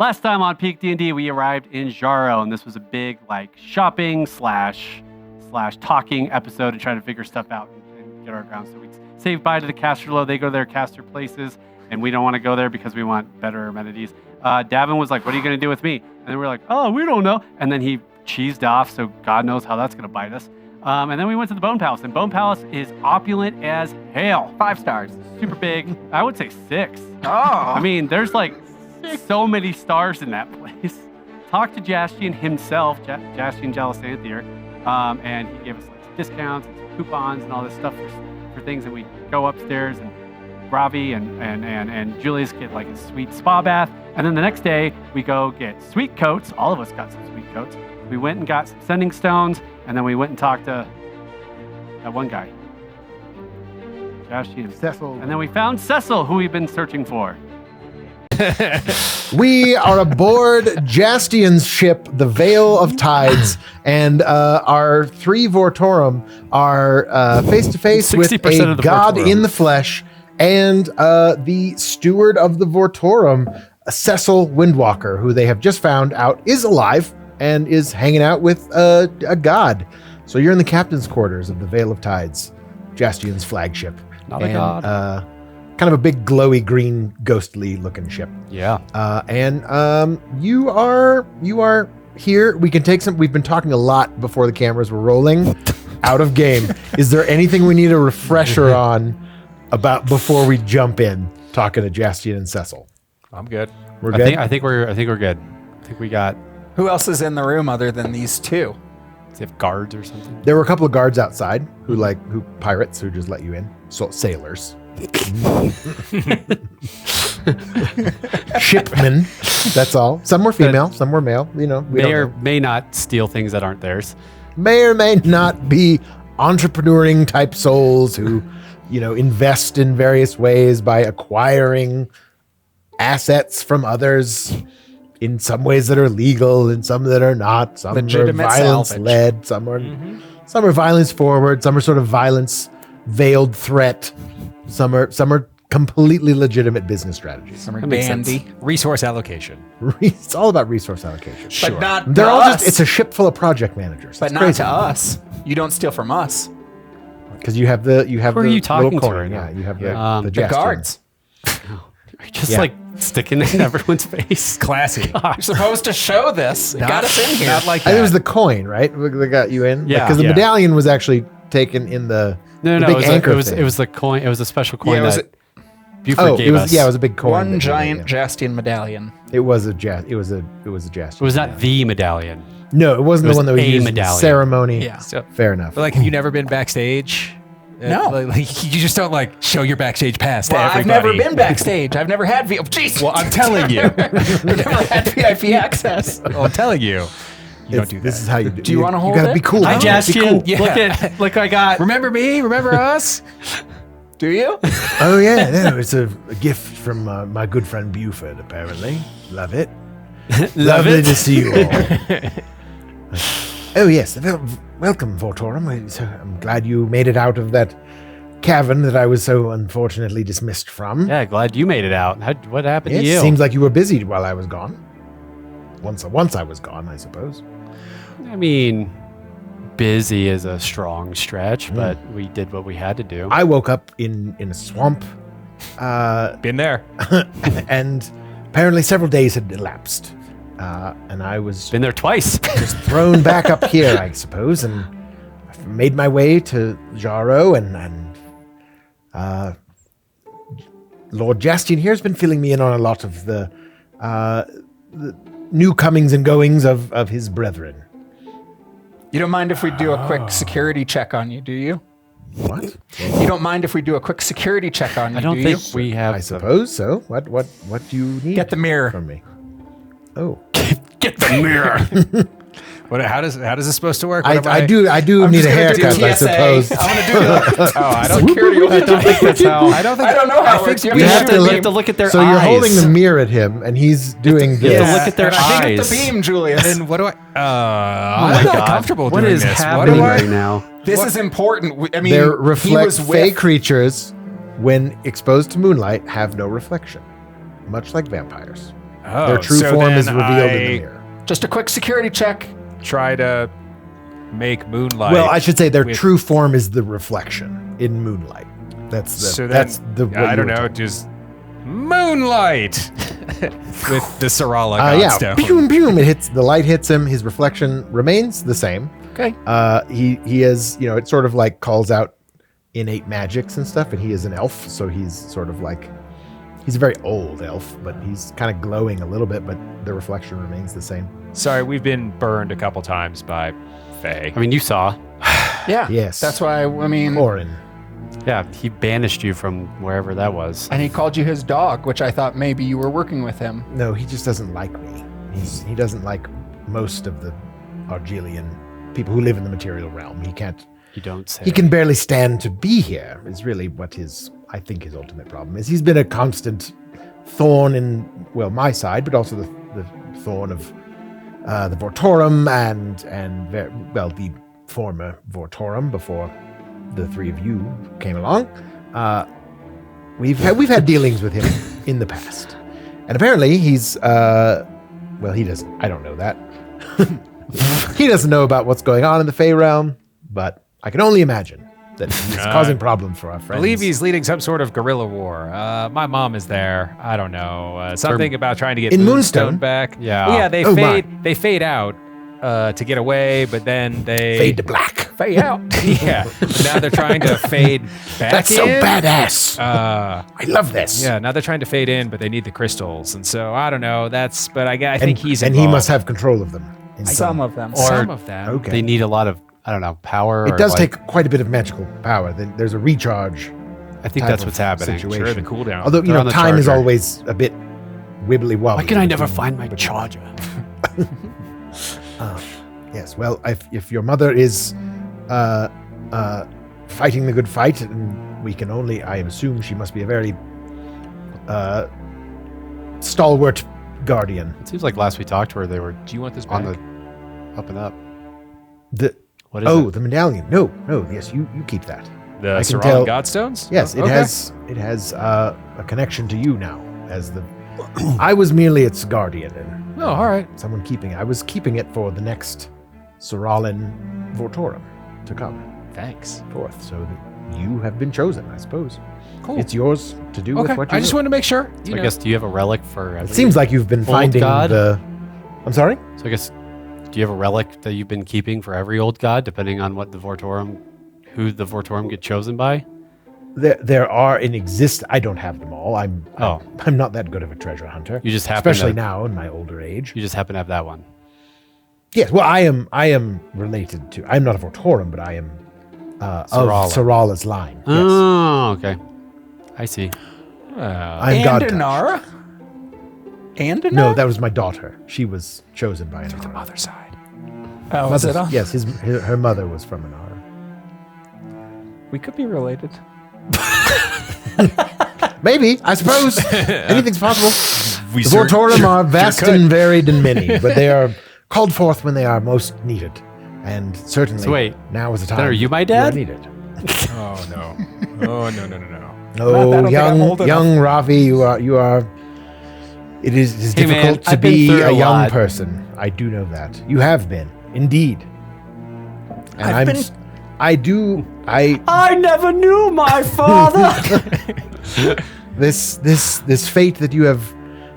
last time on PeakD&D, we arrived in Jaro, and this was a big shopping slash talking episode to try to figure stuff out and get our grounds. So we say bye to the caster low. They go to their caster places, and we don't want to go there because we want better amenities. Davin was like, "What are you going to do with me?" And then we're like, "Oh, we don't know." And then he cheesed off, so God knows how that's going to bite us. And then we went to the Bone Palace, and Bone Palace is opulent as hell. 5 stars. Super big. I would say 6. Oh. I mean, there's so many stars in that place. Talked to Jastian himself, Jastian Jalesanthier, and he gave us discounts and coupons and all this stuff for things. And we go upstairs, and Ravi and Julius get a sweet spa bath. And then the next day, we go get sweet coats. All of us got some sweet coats. We went and got some sending stones, and then we went and talked to that one guy, Jastian. Cecil. And then we found Cecil, who we've been searching for. We are aboard Jastian's ship, the Veil of Tides, and our 3 Vortorum are face to face with a god in the flesh and the steward of the Vortorum, Cecil Windwalker, who they have just found out is alive and is hanging out with a god. So you're in the captain's quarters of the Veil of Tides, Jastian's flagship. Not a god. Kind of a big glowy green ghostly looking ship. Yeah. And you are here. We can take some. We've been talking a lot before the cameras were rolling. Out of game. Is there anything we need a refresher on about before we jump in talking to Jastian and Cecil? I'm good. We're good. I think we're good. I think we got. Who else is in the room other than these 2? Does he have guards or something? There were a couple of guards outside who pirates who just let you in. So sailors. Shipmen. That's all. Some were female, some were male. We may or may not steal things that aren't theirs. May or may not be entrepreneuring type souls who, invest in various ways by acquiring assets from others in some ways that are legal, in some that are not. Some Legitimate are violence salvage. led, some are violence forward, some are sort of violence veiled threat. Some are completely legitimate business strategies. Some are That makes sense. dandy. Resource allocation. It's all about resource allocation. Sure. But not They're to all us. it's a ship full of project managers. But It's not crazy. to us. You don't steal from us. Because you have the Who are you talking little to coin. right now? Yeah, you have Yeah. the The Jastian. guards. Are you just Yeah. sticking it in everyone's face? Classy. You're supposed to show this. It got us in here. Not like I think that. it was the coin, right? That got you in. Yeah. Because the Yeah. medallion was actually taken in the No, the it big was, anchor it was thing. it was the coin. It was a special coin Yeah, it was that Buford gave us. it was a big coin. one that he giant gave Jastian medallion. you. It was a Jastian. It was not the medallion. No, it wasn't it was the one that was a used in the medallion. ceremony. Yeah. So, Fair enough. but have you never been backstage? No. You just don't show your backstage pass to Well, I've everybody. never been backstage. I've never had VIP. Jeez. Well, I'm telling you. I've never had VIP access. Well, I'm telling you. You don't do that. This is how you do. Do you wanna hold You gotta it? be cool. Hi, man. Be Jastian. cool. Yeah. Look, I got. Remember me? Remember us? Do you? Oh yeah, no, it's a gift from my good friend Buford. Apparently, love it. Lovely it. to see you all. Oh yes, welcome, Vortorum. I'm glad you made it out of that cavern that I was so unfortunately dismissed from. Yeah, glad you made it out. What happened to It you? seems like you were busy while I was gone. Once I was gone, I suppose. I mean, busy is a strong stretch, but we did what we had to do. I woke up in a swamp, Been there. and apparently several days had elapsed. And I was Been there twice. just thrown back up here, I suppose, and I've made my way to Jaro, and Lord Jastian here has been filling me in on a lot of the new comings and goings of his brethren. You don't mind if we do a quick security check on you, do you? What? You don't mind if we do a quick security check on you, I don't do think you? we have. I suppose so. What do you need Get the mirror. from me? Oh, Get the mirror. How does this supposed to work? I do I'm need just a gonna do haircut, I TSA. suppose. I'm gonna do the Oh, I don't. security. I don't think that's how. I don't think. I don't know how it works. You You have have to, to we look- have to look at their So eyes. you're holding the mirror at him, and he's doing You have this. to look at their Pick up eyes. the beam, Julius. Then what do I? Oh I'm my not God. comfortable What doing is this. happening What do I? right now? This is important. I mean, They he reflect was fey with. creatures when exposed to moonlight have no reflection, much like vampires. Their true so form then is revealed in the I mirror. Just a quick security check. try to make moonlight. Well, I should say their with- true form is the reflection in moonlight. That's the. What I you don't were know, told. just moonlight with the Sarala Yeah, godstone. pew, pew, the light hits him. His reflection remains the same. Okay. He is, it sort of like calls out innate magics and stuff, and he is an elf, so he's sort of like, he's a very old elf, but he's kind of glowing a little bit, but the reflection remains the same. Sorry, we've been burned a couple times by Faye. I mean, you saw. Yeah. Yes. That's why, Orin. Yeah, he banished you from wherever that was. and he called you his dog, which I thought maybe you were working with him. No, he just doesn't like me. He doesn't like most of the Argilian people who live in the material realm. He can't. You don't say. He can barely stand to be here. Is really what I think his ultimate problem is. He's been a constant thorn in my side, but also the thorn of the Vortorum and the former Vortorum before the three of you came along. We've had dealings with him in the past, and apparently he's he doesn't. I don't know that. He doesn't know about what's going on in the Fey realm, but I can only imagine that he's causing problems for our I friends. believe he's leading some sort of guerrilla war. My mom is there. I don't know. Something about trying to get In Moonstone Moonstone? back. Yeah. Well, yeah, they Oh, they fade out to get away, but then they fade to black. Fade out. Yeah. Now they're trying to fade back That's so in. badass. Uh, I love this. yeah, now they're trying to fade in, but they need the crystals, and so I don't know. But I think he's and involved. he must have control of them. in Some of them. some of them. Okay. They need a lot of, I don't know, power. It or does like- take quite a bit of magical power. There's a recharge. I think type that's of what's happening. situation. Sure, the cooldown. Although They're on the time is charger. always a bit wibbly wobbly. Why can I never find my charger? Yes. Well, if your mother is fighting the good fight, and we can only, I assume she must be a very stalwart guardian. It seems like last we talked to her, they were Do you want this on back? the up and up. The What is it? the medallion. No. Yes, you keep that. The I can Sarala tell- Godstones? Yes, Oh, it has a connection to you now as the. I was merely its guardian and Oh, all right. someone keeping it. I was keeping it for the next Soralin Vortorum to come Thanks. forth, so that you have been chosen, I suppose. Cool. It's yours to do Okay. with what you I just will. wanted to make sure. So I guess, do you have a relic for every... It seems like you've been Old finding god? I'm sorry? So I guess, do you have a relic that you've been keeping for every old god, depending on what who the Vortorum get chosen by? There are in exist. I don't have them all. I'm not that good of a treasure hunter. You just happen especially to, now in my older age. You just happen to have that one. Yes, well, I am related to. I'm not a Vortorum, but I am Sarala. of Sarala's line. Yes. Oh, okay. I see. I'm God touch. Inara? Inara? No, that was my daughter. She was chosen by an Inara. Other side. Oh, is it a- Yes, her mother was from Inara. We could be related. Maybe, I suppose. Anything's possible. We The Vortorum are vast and varied and many, but they are called forth when they are most needed. And certainly So wait, now is the time. then are you my they dad? are needed. Oh, no. Oh, no. Oh, that'll be- I'm old young Ravi, you are. It is Hey, man, difficult to I've been be through a a young lot. person. I do know that. You have been, indeed. And I've been- I never knew my father. This fate that you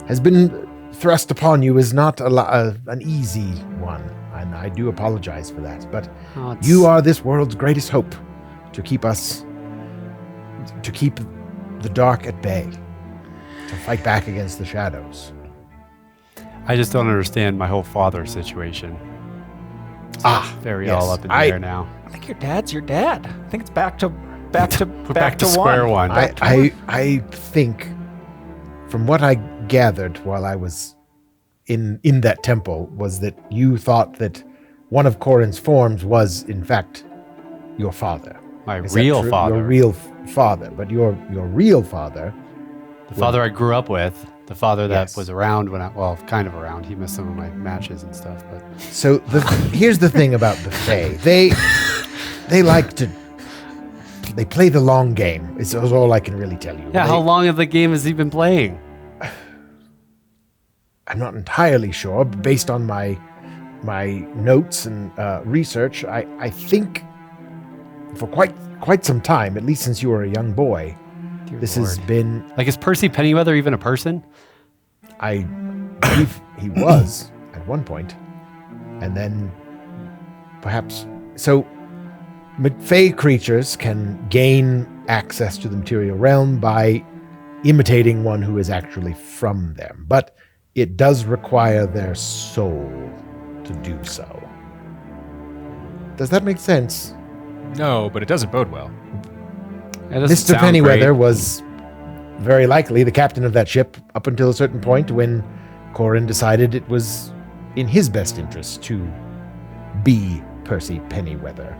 has been thrust upon you is not an easy one, and I do apologize for that. But you are this world's greatest hope to keep the dark at bay, to fight back against the shadows. I just don't understand my whole father situation. Very yes. all up in the air now. I think your dad's your dad. I think it's back to square one. I think, from what I gathered while I was in that temple, was that you thought that one of Corin's forms was, in fact, your father. My Is that real true? father. Your real father. But your real father. The father I grew up with. The father that Yes. was around kind of around. He missed some of my matches and stuff. But So here's the thing about the Fae. They like to. They play the long game. Is all I can really tell you. yeah, how long of the game has he been playing? I'm not entirely sure. But based on my notes and research, I think for quite some time, at least since you were a young boy, Dear this Lord. has been. Like, is Percy Pennyweather even a person? I believe he was at one point, and then perhaps so. Fey creatures can gain access to the material realm by imitating one who is actually from them, but it does require their soul to do so. Does that make sense? No, but it doesn't bode well. It doesn't Mr. sound Pennyweather great. was very likely the captain of that ship up until a certain point when Corin decided it was in his best interest to be Percy Pennyweather.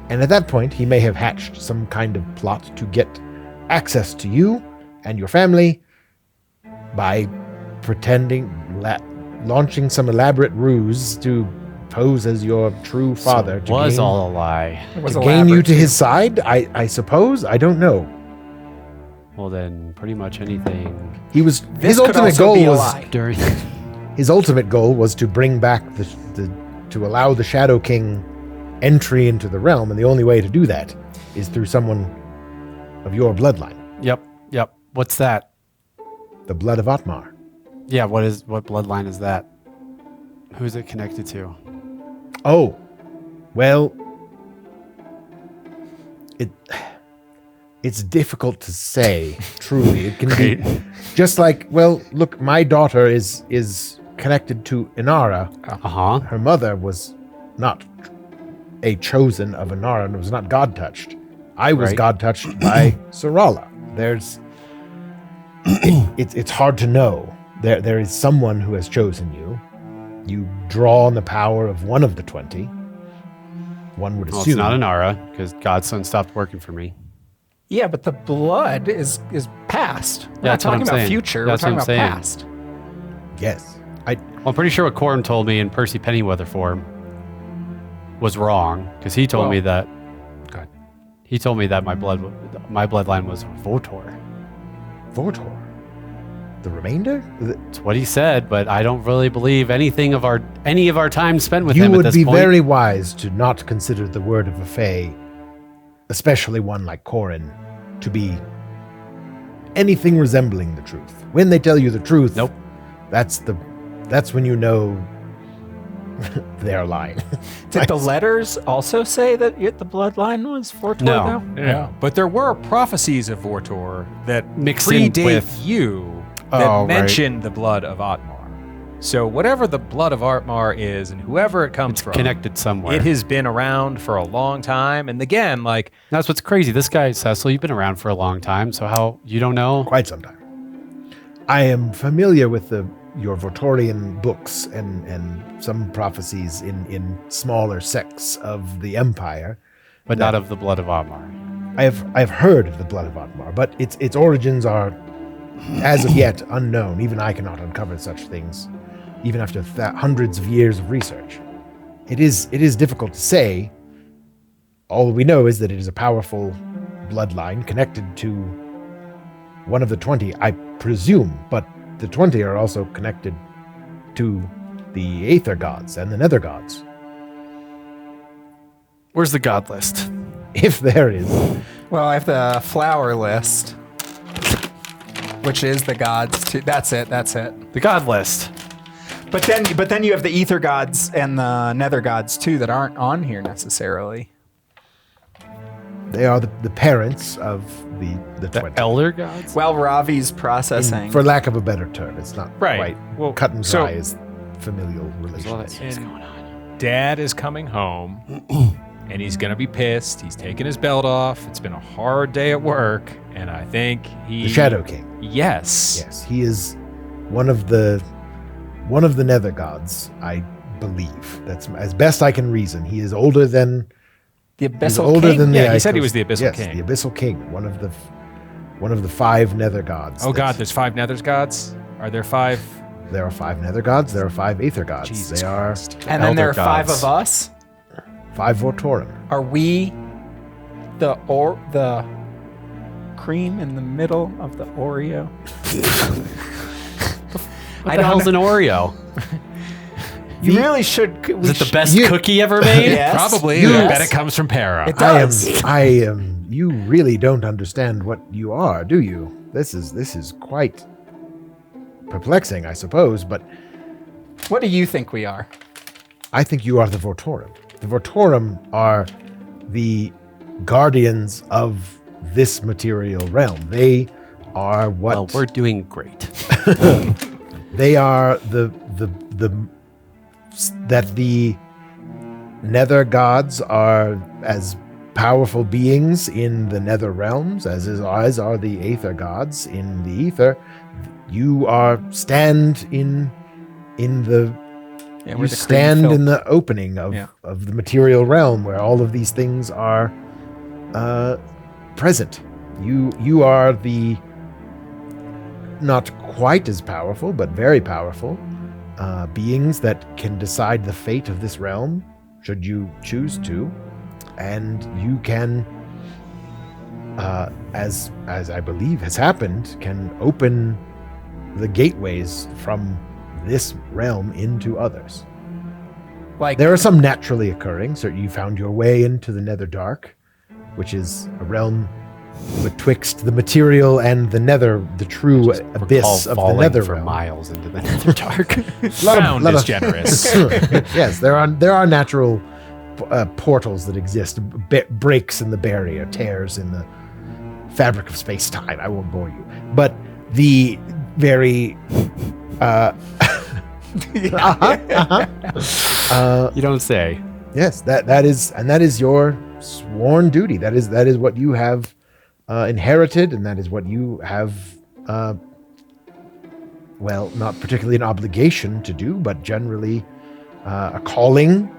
And at that point, he may have hatched some kind of plot to get access to you and your family by launching some elaborate ruse to pose as your true father. So it was all a lie. It was to gain you elaborate, to too. his side, I suppose. I don't know. Well, then, pretty much anything His This could ultimate also goal be a was lie. during. his ultimate goal was to bring back to allow the Shadow King entry into the realm, and the only way to do that is through someone of your bloodline, Yep. What's that? the blood of Otmar. Yeah, what bloodline is that? Who's it connected to? Oh, well, it's difficult to say. Truly, it can be just like. Well, look, my daughter is connected to Inara. Uh-huh. Her mother was not a chosen of Inara and was not God touched. I was Right. God touched by Sarala. It's hard to know. There is someone who has chosen you. You draw on the power of one of the 20. One would Well, assume. it's not an Ara, because Godson stopped working for me. Yeah, but the blood is past. We're not That's what I'm talking about saying. future. That's We're talking what about I'm past. Yes. Well, I'm pretty sure what Corin told me in Percy Pennyweather form was wrong, because he told me that. God, he told me that my bloodline was Votor. Vortor. The remainder? That's what he said, but I don't really believe any of our time spent with You him at would this be point. very wise to not consider the word of a Fae, especially one like Corin, to be anything resembling the truth. When they tell you the truth, Nope. That's when you know they're lying. Did the letters also say that the bloodline was Vortor, No. though? Yeah. But there were prophecies of Vortor that Mixed in predate with- you that Oh, right. mention the blood of Otmar. So whatever the blood of Otmar is and whoever it comes It's from, connected somewhere. it has been around for a long time. And again, like, That's what's crazy. This guy, Cecil, you've been around for a long time, so how you don't know? Quite some time. I am familiar with your Vortorian books and some prophecies in smaller sects of the Empire. But not of the blood of Omar. I've heard of the blood of Otmar, but its origins are, as of yet, unknown. Even I cannot uncover such things, even after hundreds of years of research. It is difficult to say. All we know is that it is a powerful bloodline connected to one of the 20, I presume, but the 20 are also connected to the Aether gods and the Nether gods, Where's the god list? if there is. Well, I have the flower list, which is the gods too. That's it. The god list. But then you have the ether gods and the nether gods too that aren't on here necessarily. They are the parents of the The 20. elder gods? Well, Ravi's processing. For lack of a better term, it's not Right. quite Well, cut and so- dry as familial There's all that relations. shit's going on. Dad is coming home and he's going to be pissed. He's taking his belt off. It's been a hard day at work. And I think he. The Shadow King. Yes. Yes, he is one of the Nether gods, I believe. That's as best I can reason. He is older than the he's Abyssal older King. than the Yeah, he said he Icos- was the Abyssal yes, King. the Abyssal King, one of the 5 Nether gods. Oh, God. That's- There's 5 Nether gods? Are there 5? There are 5 Nether gods. There are 5 Aether gods. Jesus they are Christ. And then there are Elder 5 gods. of us. 5 Vortorum. Are we the cream in the middle of the Oreo? What the hell's an Oreo? You really should. Is it the best cookie ever made? Yes. Probably. Yes. I bet it comes from Para. It does. I am. You really don't understand what you are, do you? This is quite perplexing, I suppose. But What do you think we are? I think you are the Vortorum. The Vortorum are the guardians of this material realm. They are what? Well, we're doing great. They are the that the nether gods are as powerful beings in the nether realms as are the aether gods in the ether. You stand in the Yeah, you stand in the opening of the material realm where all of these things are present. You are the not quite as powerful, but very powerful beings that can decide the fate of this realm, should you choose to, and you can, as I believe has happened, can open the gateways from this realm into others. Like There are some naturally occurring. So you found your way into the Nether Dark, which is a realm betwixt the material and the nether, the true abyss of the nether for realm. miles into the nether dark. Sound is generous. Yes, there are natural portals that exist, breaks in the barrier, tears in the fabric of space-time. I won't bore you, but the very You don't say. yes, that is your sworn duty. That is what you have inherited, and that is what you have, well, not particularly an obligation to do, but generally a calling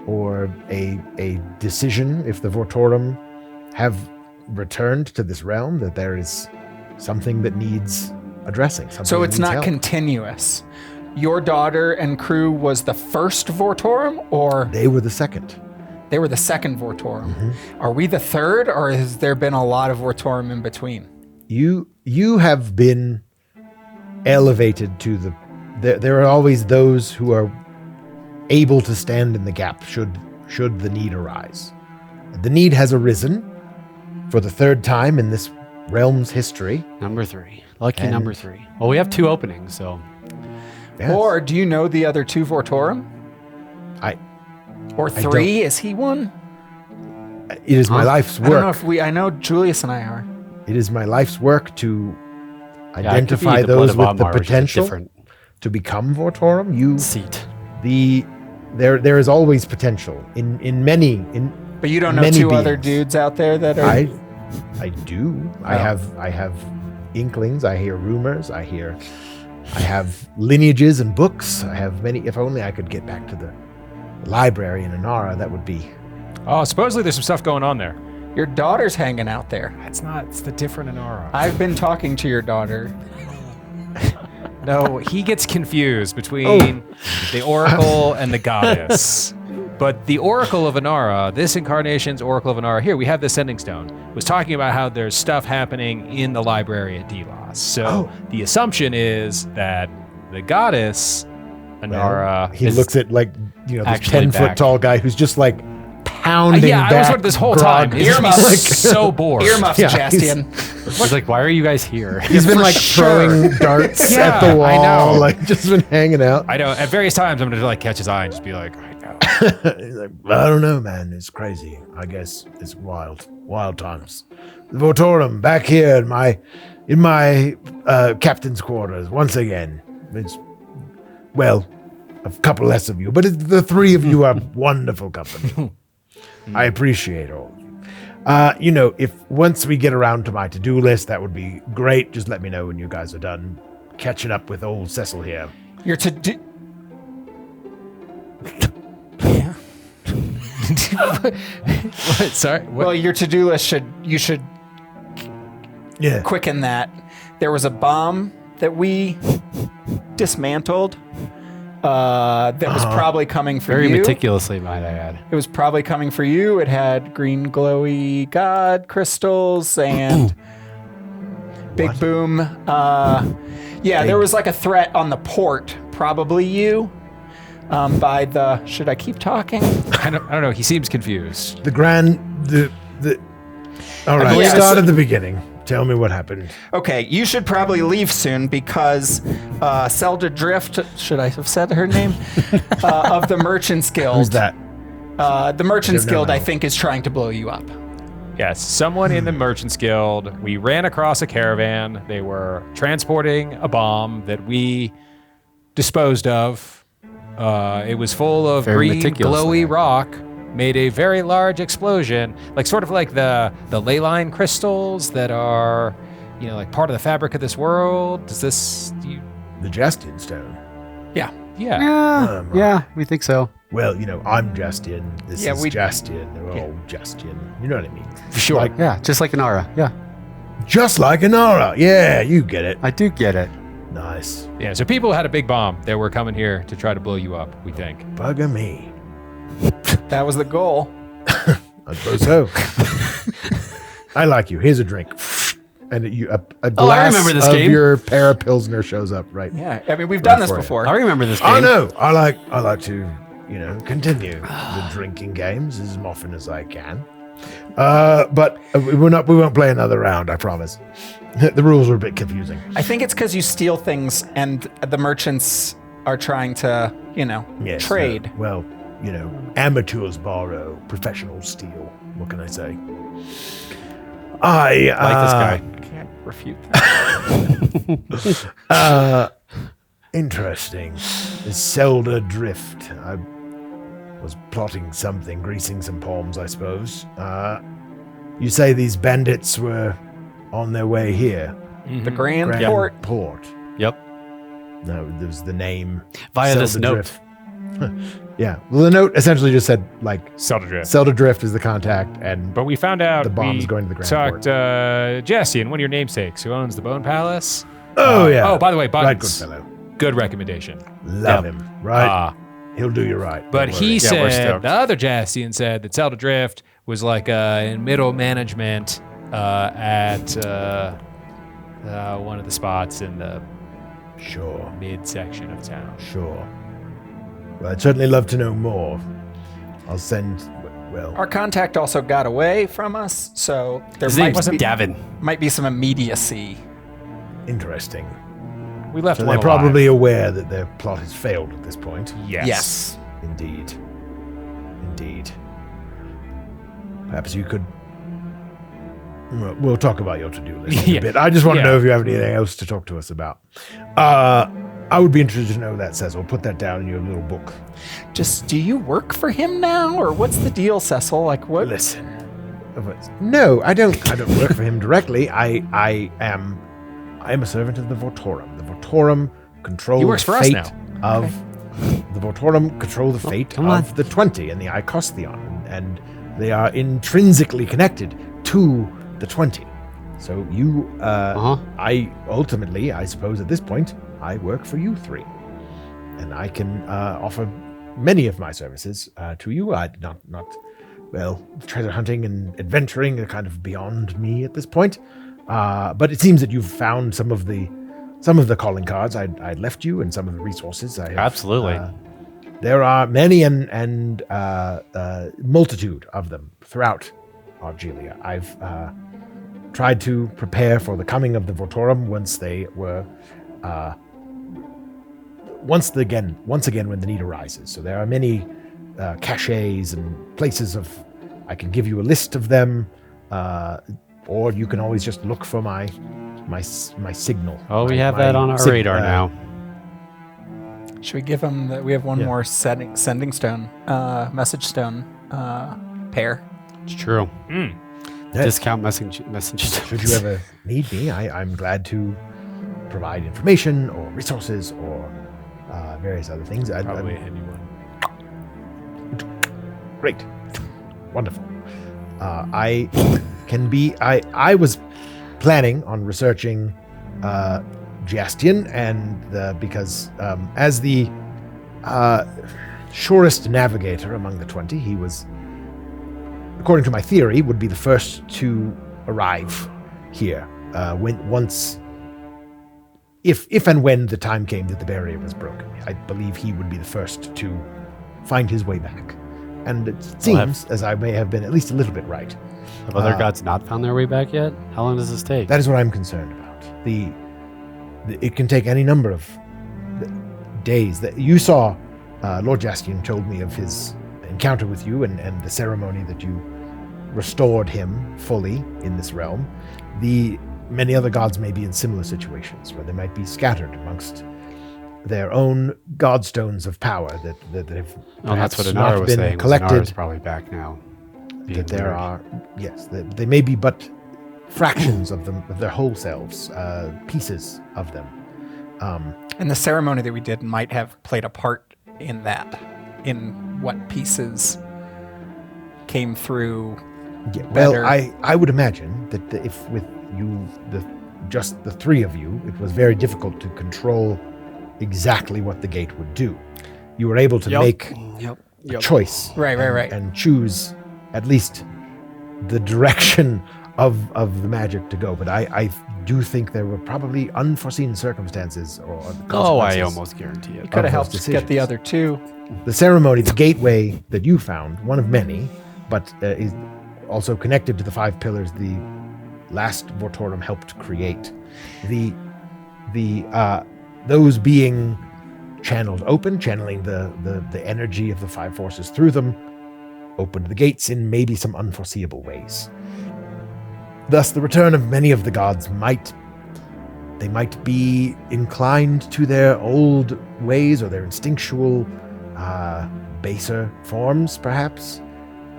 or a decision. If the Vortorum have returned to this realm, that there is something that needs addressing. so, it's not continuous. Your daughter and crew was the first Vortorum, or They were the second. they were the second Vortorum? Mm-hmm. Are we the third, or has there been a lot of Vortorum in between? You have been elevated to the. There are always those who are able to stand in the gap should the need arise. The need has arisen for the third time in this realm's history. Number 3. Lucky And- number 3. Well, we have 2 openings, so Yes. Or do you know the other 2 Vortorum? Or 3? Is he one? It is my life's I don't know work. if I know Julius and I are. It is my life's work to yeah, it could be identify the blood those of with the Omar, which is a potential different to become Vortorum. seat. There is always potential in many. But you don't know Many 2 other beings. dudes out there that are. I do. I have inklings. I hear rumors. I have lineages and books. I have many. If only I could get back to the library in Inara, that would be. Oh, supposedly there's some stuff going on there. Your daughter's hanging out there. It's the different Inara. I've been talking to your daughter. No, he gets confused between the Oracle and the Goddess. But the Oracle of Inara, this incarnation's Oracle of Inara, here we have the Sending Stone, was talking about how there's stuff happening in the library at Delos. So the assumption is that the Goddess, Inara, He is looks at this actually 10-foot back. tall guy who's just like pounding. yeah, I was back wondering this whole time. grog. He's just Earmuffs. so bored. Earmuffs, Yeah, Jastian. He's like, why are you guys here? He's been For like sure. throwing darts Yeah, at the wall, I know. like just been hanging out. I know. At various times, I'm gonna like catch his eye and just be like, I know. He's like, I don't know, man. It's crazy. I guess it's wild times. The Vortorum back here in my captain's quarters once again. It's a couple less of you, but the 3 of you are wonderful company. I appreciate all of you. If once we get around to my to-do list, that would be great. Just let me know when you guys are done catching up with old Cecil here. You're to do. What? Sorry. What? Well, your to-do list should Yeah. quicken that. There was a bomb that we dismantled. That was probably coming for Very you. meticulously, might I add. It was probably coming for you. It had green glowy god crystals and Big What? Boom Yeah, there was like a threat on the port, probably you, by the. Should I keep talking? I don't know. He seems confused. The all right, believe start it's- at the beginning. Tell me what happened. Okay, you should probably leave soon because Zelda Drift, should I have said her name? Of the Merchants Guild. Who's that? The Merchants No, Guild, no. I think, is trying to blow you up. Yes, someone in the Merchants Guild. We ran across a caravan. They were transporting a bomb that we disposed of. It was full of Very green, meticulously. glowy rock. Made a very large explosion, sort of like the ley line crystals that are, like part of the fabric of this world. Does this? The Jastian stone. Yeah. Yeah. Yeah, we think so. Well, I'm Jastian. This Yeah, is we- Jastian. They're all Jastian. You know what I mean? Sure. Like, Yeah, just like Inara. Yeah, just like Inara. Yeah, you get it. I do get it. Nice. Yeah. So people had a big bomb. They were coming here to try to blow you up. We think. Bugger me. That was the goal. I suppose so. I like you. Here's a drink. And a Oh, I glass remember this of game. your Parapilsner shows up, right? Yeah, I mean, we've done this for you. before. I remember this game. I know. I like to, continue the drinking games as often as I can. But we won't play another round, I promise. The rules are a bit confusing. I think it's because you steal things and the merchants are trying to, Yes, trade. well, amateurs borrow, professionals steal. What can I say? I Like this guy. Can't refute that. Interesting. Zelda Drift. I was plotting something, greasing some palms, I suppose. You say these bandits were on their way here? The Grand Grand Port. Port. Yep. No, there's the name. Via this Zelda note. Drift. Yeah. Well, the note essentially just said, Zelda Drift. Zelda Drift is the contact, and But we found out The bomb's we going to the Grand talked Jesse and one of your namesakes who owns the Bone Palace. yeah. Oh, by the way, right, good Buttons. fellow. Good recommendation. Love him, right? Ah. He'll do you right. But Don't he worry. Yeah, we're said, stoked. the other Jastian said that Zelda Drift was like in middle management at one of the spots in the Sure, midsection of town. sure. Well, I'd certainly love to know more. I'll send. Well, Our contact also got away from us, so there His name might was be, Gavin. might be some immediacy. interesting. We left So one they're alive. probably aware that their plot has failed at this point. Yes. Indeed. Indeed. Perhaps you could. Well, we'll talk about your to-do list in Yeah. a bit. I just want to Yeah. know if you have anything else to talk to us about. I would be interested to know that, Cecil. Put that down in your little book. Just, do you work for him now, or what's the deal, Cecil? Like, what? Listen. No, I don't work for him directly. I am a servant of the Vortorum. The Vortorum control He works the for us fate now. of the Vortorum control the fate come on. of the 20 and the Icostheon, and they are intrinsically connected to the 20. So you, I ultimately, I suppose at this point, I work for you three, and I can offer many of my services to you. Well, treasure hunting and adventuring are kind of beyond me at this point. But it seems that you've found some of the calling cards I left you, and some of the resources I have. Absolutely. There are many and multitude of them throughout Argilia. I've tried to prepare for the coming of the Vortorum once again when the need arises. So there are many caches and places of. I can give you a list of them, or you can always just look for my signal. Oh, we my- have my that on our sig- radar now. Should we give him that? We have one Yeah. more sending stone, message stone pair. It's true. Yeah. Discount messages. Should you ever need me, I'm glad to provide information or resources or various other things. Probably a handy one. Great. Wonderful. I was planning on researching Jastian, and because as the surest navigator among the 20, he was, according to my theory, would be the first to arrive here. if and when the time came that the barrier was broken, I believe he would be the first to find his way back. And it seems, as I may have been at least a little bit right, Have other gods not found their way back yet? How long does this take? that is what I'm concerned about. It can take any number of days. That you saw, Lord Jastian told me of his encounter with you and the ceremony that you restored him fully in this realm. The many other gods may be in similar situations where they might be scattered amongst their own godstones of power that have That's what perhaps Inara not was been saying. collected. Inara's probably back now. That there are, yes, they may be but fractions of them, of their whole selves, pieces of them. And the ceremony that we did might have played a part in that, in what pieces came through. Yeah, well, better. I would imagine that if with you, just the three of you, it was very difficult to control exactly what the gate would do. You were able to make a choice, Right. and choose at least the direction of the magic to go. But I do think there were probably unforeseen circumstances or I consequences. almost guarantee it. Could have those helped decisions. get the other two. The ceremony, the gateway that you found, one of many, but is also connected to the five pillars the last Vortorum helped create. Those being channeled open, channeling the energy of the five forces through them, opened the gates in maybe some unforeseeable ways. Thus, the return of many of the gods might be inclined to their old ways or their instinctual, baser forms, perhaps.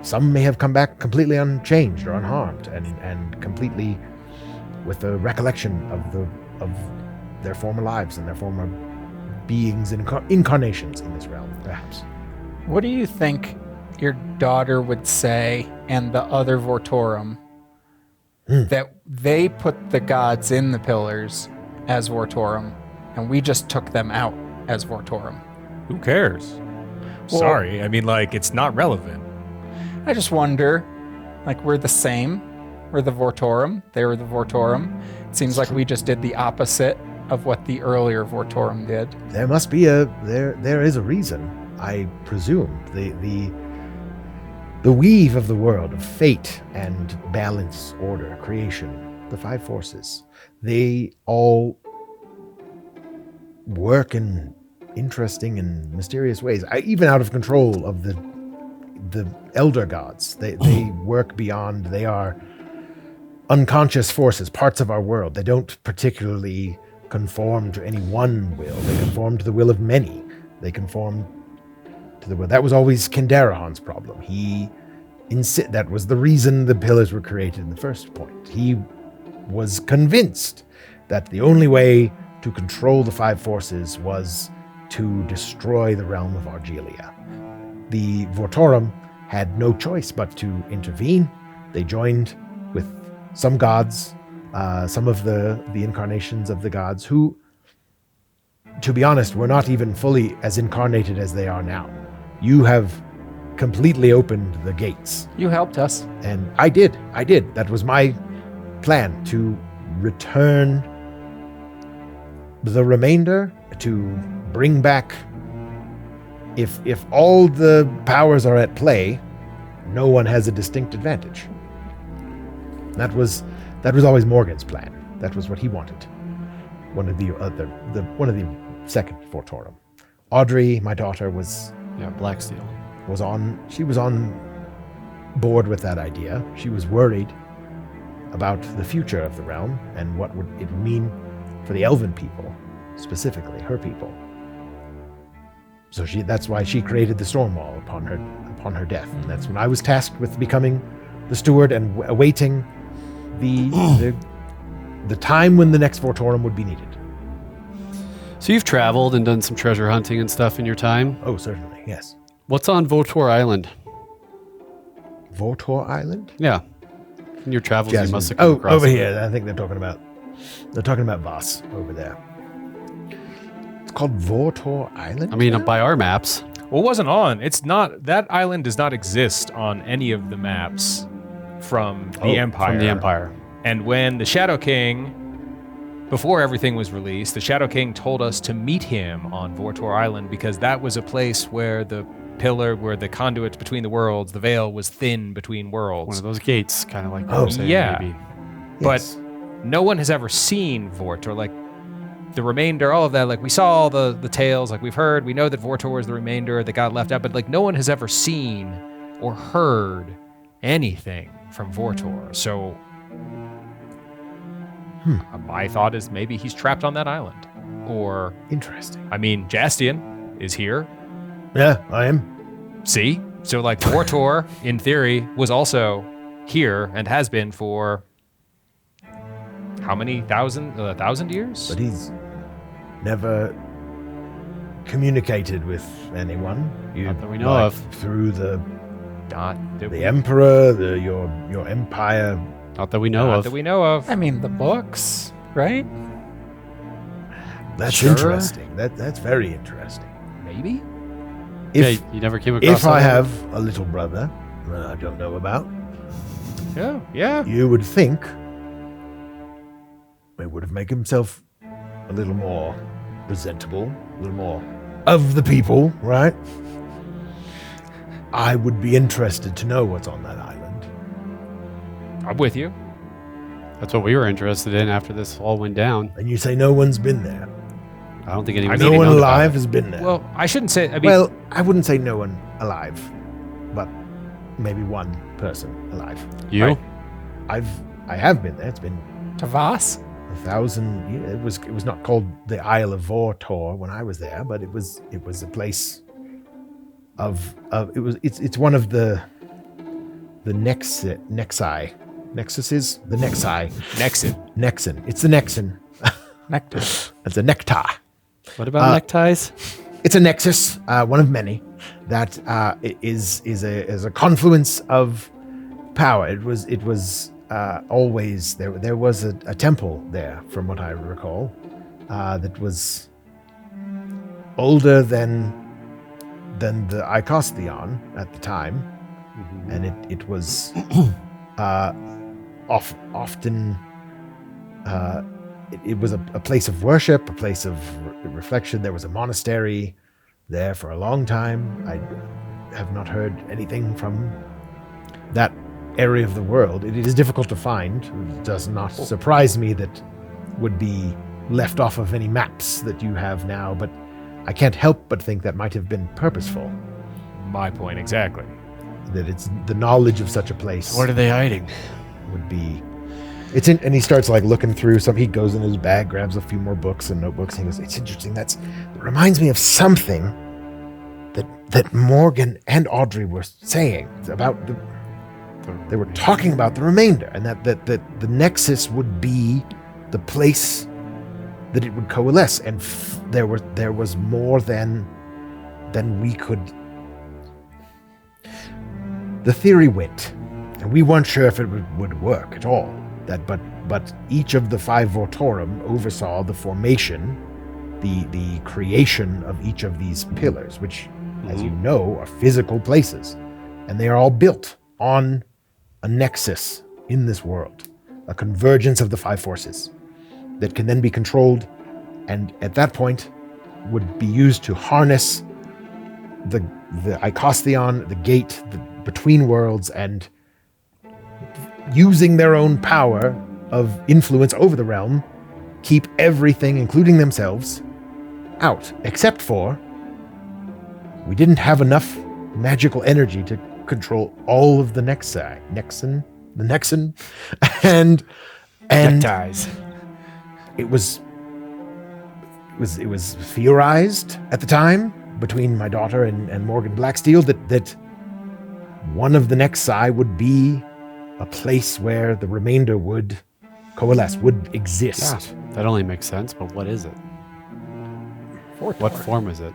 Some may have come back completely unchanged or unharmed, and completely with a recollection of their former lives and their former beings and incarnations in this realm, perhaps. What do you think your daughter would say, and the other Vortorum, that they put the gods in the pillars as Vortorum, and we just took them out as Vortorum? Who cares? Sorry, I mean, like, it's not relevant. I just wonder, like, we're the same. We're the Vortorum. They were the Vortorum. It seems like we just did the opposite of what the earlier Vortorum did. There must be there is a reason, I presume. The weave of the world of fate and balance, order, creation, the five forces, they all work in interesting and mysterious ways. Even out of control of the elder gods. They work beyond, they are unconscious forces, parts of our world. They don't particularly conform to any one will. They conform to the will of many. They conform to the will. That was always Kendarahan's problem. That was the reason the pillars were created in the first point. He was convinced that the only way to control the five forces was to destroy the realm of Argilia. The Vortorum had no choice but to intervene. They joined with some gods, some of the incarnations of the gods who, to be honest, were not even fully as incarnated as they are now. You have completely opened the gates. You helped us. And I did. That was my plan, to return the remainder, to bring back. If all the powers are at play, no one has a distinct advantage. That was always Morgan's plan. That was what he wanted. One of the second Vortorum. Audrey, my daughter, was Blacksteel. She was on board with that idea. She was worried about the future of the realm and what would it mean for the elven people, specifically her people. So that's why she created the storm wall upon her death. And that's when I was tasked with becoming the steward and awaiting the time when the next Vortorum would be needed. So you've traveled and done some treasure hunting and stuff in your time. Oh, certainly, yes. What's on Votor Island? Votor Island? Yeah. In your travels, you must have come Oh, across over it. here. I think they're talking about Voss over there. It's called Votor Island? I mean, by our maps. Well, it wasn't on. It's not. That island does not exist on any of the maps from the Empire. From the Empire. And when the Shadow King before everything was released, the Shadow King told us to meet him on Vortor Island because that was a place where the pillar, where the conduit between the worlds, the veil was thin between worlds. One of those gates, kind of like you Oh. were saying, Yeah. maybe. But Yes. no one has ever seen Vortor. Like, the remainder, all of that, like, we saw all the tales, like, we've heard, we know that Vortor is the remainder that got left out, but, like, no one has ever seen or heard anything from Vortor. So, my thought is maybe he's trapped on that island. Or, Interesting. I mean, Jastian is here. Yeah, I am. See? So, like, Vortor, in theory, was also here and has been for how many thousand years? But he's never communicated with anyone. Not that we know of. Through the Not that we, emperor, your empire. Not that we know not of. that we know of. I mean, the books, right? That's Sure. interesting. That's very interesting. Maybe? Yeah, If you never came across if I that? have a little brother that I don't know about, Yeah. you would think he would have made himself a little more presentable, a little more of the people, right? I would be interested to know what's on that island. I'm with you. That's what we were interested in after this all went down. And you say no one's been there. I don't think anyone. No one alive has been there. Well, I shouldn't say. I mean, Well, I wouldn't say no one alive, but maybe one person alive. You? Right. I have been there. It's been Tavas? 1,000 years. It was not called the Isle of Vortor when I was there, but it was a place of it's one of the nexi. Nexuses? The nexi. Nexon. It's the Nexon. Nectar. It's a nectar. What about neckties? It's a nexus, one of many, that is a confluence of power. It was always there was a temple there, from what I recall, that was older than the Icostheon at the time, and it was often. It was a place of worship, a place of reflection. There was a monastery there for a long time. I have not heard anything from that area of the world. It is difficult to find. It does not surprise me that would be left off of any maps that you have now, but I can't help but think that might have been purposeful. my point exactly. That it's the knowledge of such a place What are they hiding? would be. And he starts like looking through some. He goes in his bag, grabs a few more books and notebooks. And he goes, "It's interesting. It reminds me of something that Morgan and Audrey were saying about they were talking about the remainder, and that the Nexus would be the place that it would coalesce, and there was more than we could." The theory went, and we weren't sure if it would work at all. But each of the 5 Vortorum oversaw the formation, the creation of each of these pillars, which, as you know, are physical places, and they are all built on a nexus in this world, a convergence of the 5 forces that can then be controlled, and at that point would be used to harness the Icostheon, the gate, the between worlds, and using their own power of influence over the realm, keep everything, including themselves, out. Except for, we didn't have enough magical energy to control all of the Nexon, and Neckties. it was theorized at the time between my daughter and Morgan Blacksteel that one of the Nexi would be a place where the remainder would coalesce, would exist. Yeah, that only makes sense, but what is it? What form is it?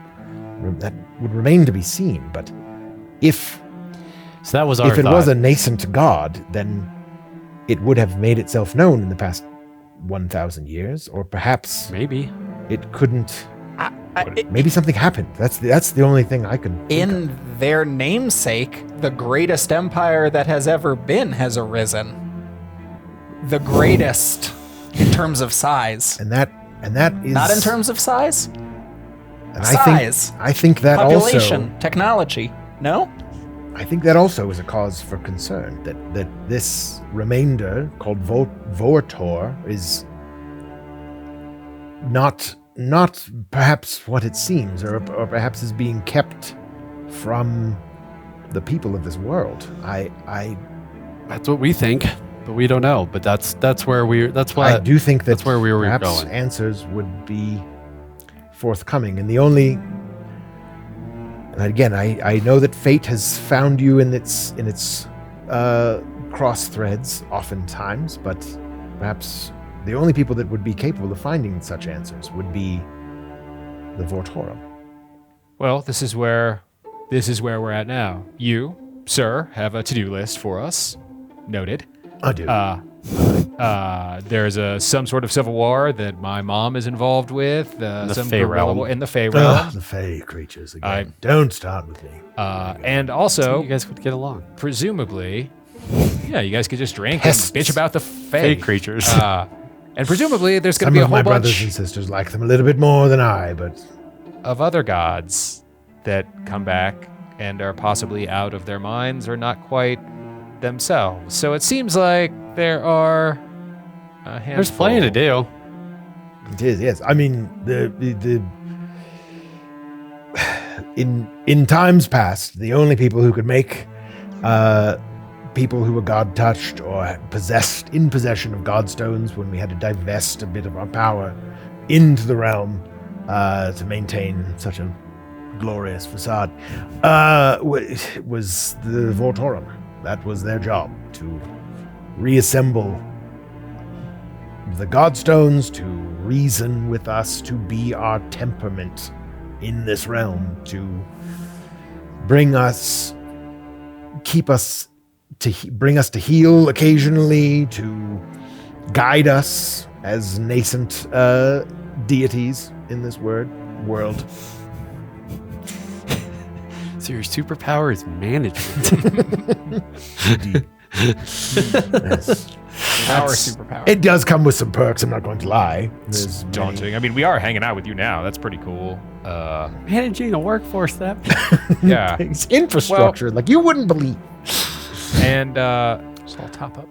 That would remain to be seen, but if So that was our if it thought. was a nascent god, then it would have made itself known in the past 1,000 years, or perhaps Maybe. it couldn't. Maybe something happened. That's the only thing I can think of. In their namesake, the greatest empire that has ever been has arisen. The greatest. In terms of size. And that is Not in terms of size? and size. I think that Population, also technology. No? I think that also is a cause for concern. That this remainder called Vortor is not perhaps what it seems, or perhaps is being kept from the people of this world. That's what we think, but we don't know. But that's why I do think that's where we were perhaps going. answers would be forthcoming. And the only, and again, I know that fate has found you in its cross threads oftentimes, but perhaps the only people that would be capable of finding such answers would be the Vortorum. Well, this is where we're at now. You, sir, have a to-do list for us. Noted. I do. There's some sort of civil war that my mom is involved with. Some Fey realm. in the Fey realm. The Fey creatures again. Don't start with me. And also, you guys would get along. presumably, yeah, you guys could just drink Pests. and bitch about the Fey Fey creatures. And presumably, there's going Some to be a of whole my brothers bunch and sisters like them a little bit more than I, but of other gods that come back and are possibly out of their minds or not quite themselves. So it seems like there are a handful. There's plenty to do. it is, yes. I mean, in times past, the only people who could make people who were God touched or in possession of Godstones, when we had to divest a bit of our power into the realm to maintain such a glorious facade, was the Vortorum. That was their job, to reassemble the Godstones, to reason with us, to be our temperament in this realm, to bring us, bring us to heal occasionally, to guide us as nascent deities in this world. So your superpower is management. Indeed. Yes. Power superpower. It does come with some perks, I'm not going to lie. It's daunting. I mean, we are hanging out with you now. That's pretty cool. Managing a workworce that Yeah. It's infrastructure, like you wouldn't believe. And It's all top up.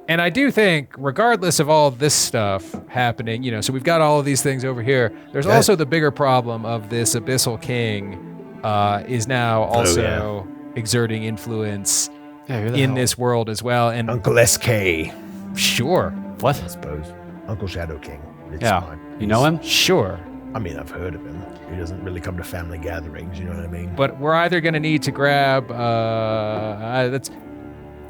and I do think, regardless of all this stuff happening, so we've got all of these things over here. There's Yeah. also the bigger problem of this Abyssal King is now also exerting influence in this world as well. And Uncle SK, sure, What? I suppose. Uncle Shadow King. It's Yeah. fine. You know him? sure. I mean, I've heard of him. He doesn't really come to family gatherings, you know what I mean? But we're either going to need to grab.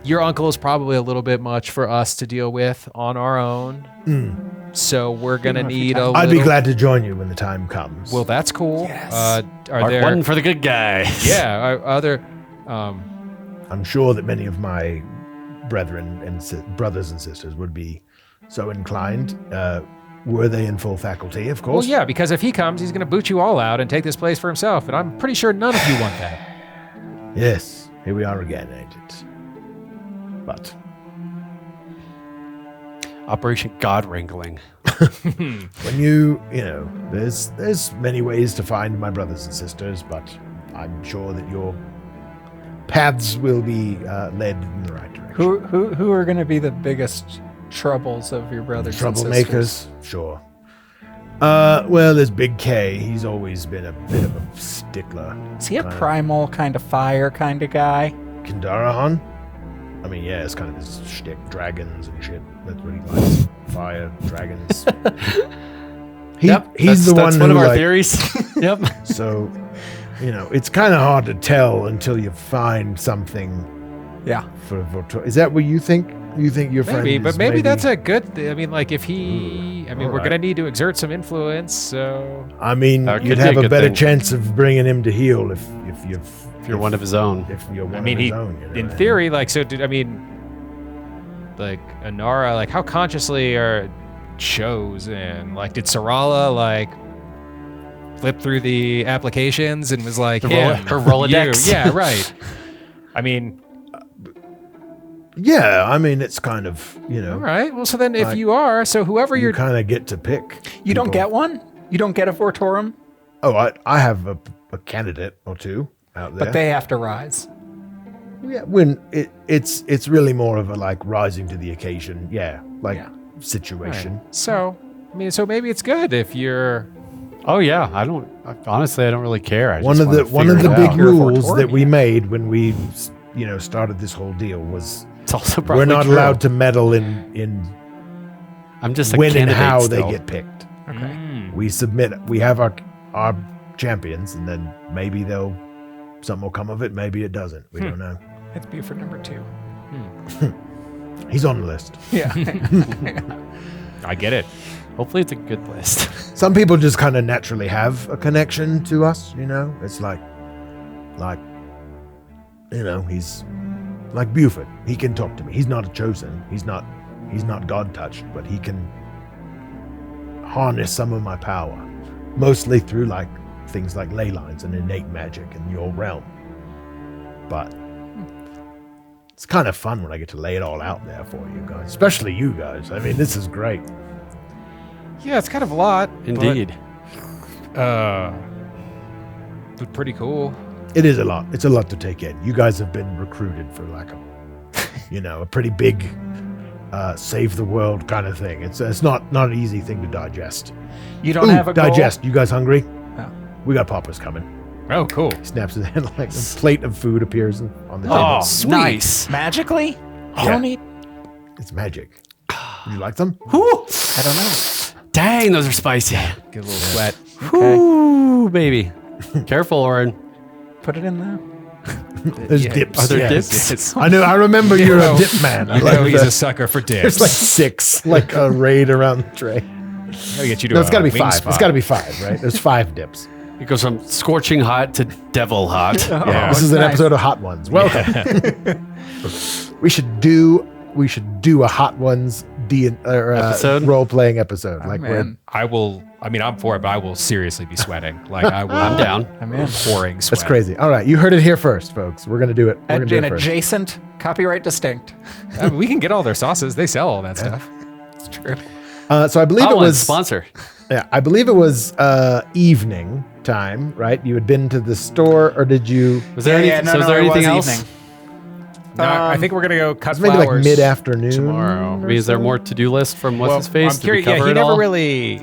Your uncle is probably a little bit much for us to deal with on our own. So we're going to need a I'd little. be glad to join you when the time comes. Well, that's cool. Yes. Are Mark there? one for the good guys. Yeah. Are other? I'm sure that many of my brethren and brothers and sisters would be so inclined. Were they in full faculty, of Well, course. yeah, because if he comes, he's going to boot you all out and take this place for himself, and I'm pretty sure none of you want that. Yes, here we are again, ain't it? But Operation God Wrangling. when there's many ways to find my brothers and sisters, but I'm sure that your paths will be led in the right direction. Who are going to be the biggest troubles of your brothers and sisters? Troublemakers? Sure. Well, there's Big K. He's always been a bit of a stickler. Is he a primal kind of fire kind of guy? Kindarahan? I mean, yeah, it's kind of his shtick. Dragons and shit. That's what he likes. Fire, dragons. He's the that's one one who, of our like, theories. Yep. So, it's kind of hard to tell until you find something Yeah. for Vortor. Is that what you think? You think your friend Maybe, is but maybe that's a good. I mean, like if he. I mean, we're alright. going to need to exert some influence. So I mean, That you'd could be have a a good better thing. chance of bringing him to heal if You're one of his own. If you're one I mean, of his he. own. You know In what I theory, like so. Like Inara, like how consciously are chosen? Like did Sarala flip through the applications and was like, Her him, Rolodex. you. Yeah, right. I mean, Yeah, I mean, it's kind of, All right. Well, so then if Like, you are, so whoever you you're... kind of get to pick. You don't people. get one? You don't get a Vortorum? Oh, I have a candidate or two out there. But they have to rise. Yeah, when it's really more of a like rising to the occasion. Yeah, like situation. So, I mean, so maybe it's good if you're... Oh yeah, honestly, I don't really care. One of the big out. rules that we made when we started this whole deal was It's also we're probably not true. allowed to meddle in I'm just a when and candidate how still. they get picked. Okay. We have our champions, and then maybe something will come of it. Maybe it doesn't. We don't know. It's Buford number 2. He's on the list. Yeah. I get it. Hopefully, it's a good list. Some people just kind of naturally have a connection to us. It's like he's like Buford. He can talk to me. He's not a chosen. He's not God touched, but he can harness some of my power, mostly through like things like ley lines and innate magic in your realm. But it's kind of fun when I get to lay it all out there for you guys, especially you guys. I mean, this is great. Yeah, it's kind of a lot. Indeed. But pretty cool. It is a lot. It's a lot to take in. You guys have been recruited for like a pretty big save the world kind of thing. It's not an easy thing to digest. You don't have a goal? digest. You guys hungry? No. We got Papa's coming. Oh, cool. He snaps his hand like a plate of food appears on the Oh, table. sweet. Nice. Magically? You Yeah. don't eat? It's magic. Would you like them? Whew. I don't know. Dang, those are spicy. Get a little sweat. Whoo, baby. Careful, Oren. Put it in there. There's Yeah. dips. Are there yes. dips? It's, I know. I remember you're a dip man. I know he's a sucker for There's dips. like 6, like arrayed around the tray. Gotta get you to No, it's got to be wing 5. spot. It's got to be 5, right? There's 5 dips. It goes from scorching hot to devil hot. Yeah, this is an nice. episode of Hot Ones. Welcome. we should do a Hot Ones Episode? role playing episode. Like Man, I'm for it, but I will seriously be sweating. Like I will. I'm down. I'm in. Pouring sweat. that's crazy. All right, you heard it here first, folks. We're gonna do it. We're gonna do And it first. adjacent, copyright distinct. I mean, we can get all their sauces. They sell all that stuff. It's true. So I believe Hot it Ones was sponsor. Yeah, I believe it was evening time, right? You had been to the store, or did you? Was there, was there anything else? No, I think we're gonna go cut Maybe like flowers mid-afternoon tomorrow. I mean, is there more to-do list from what's his face? I'm Did we curious. Yeah, cover he it never all? really.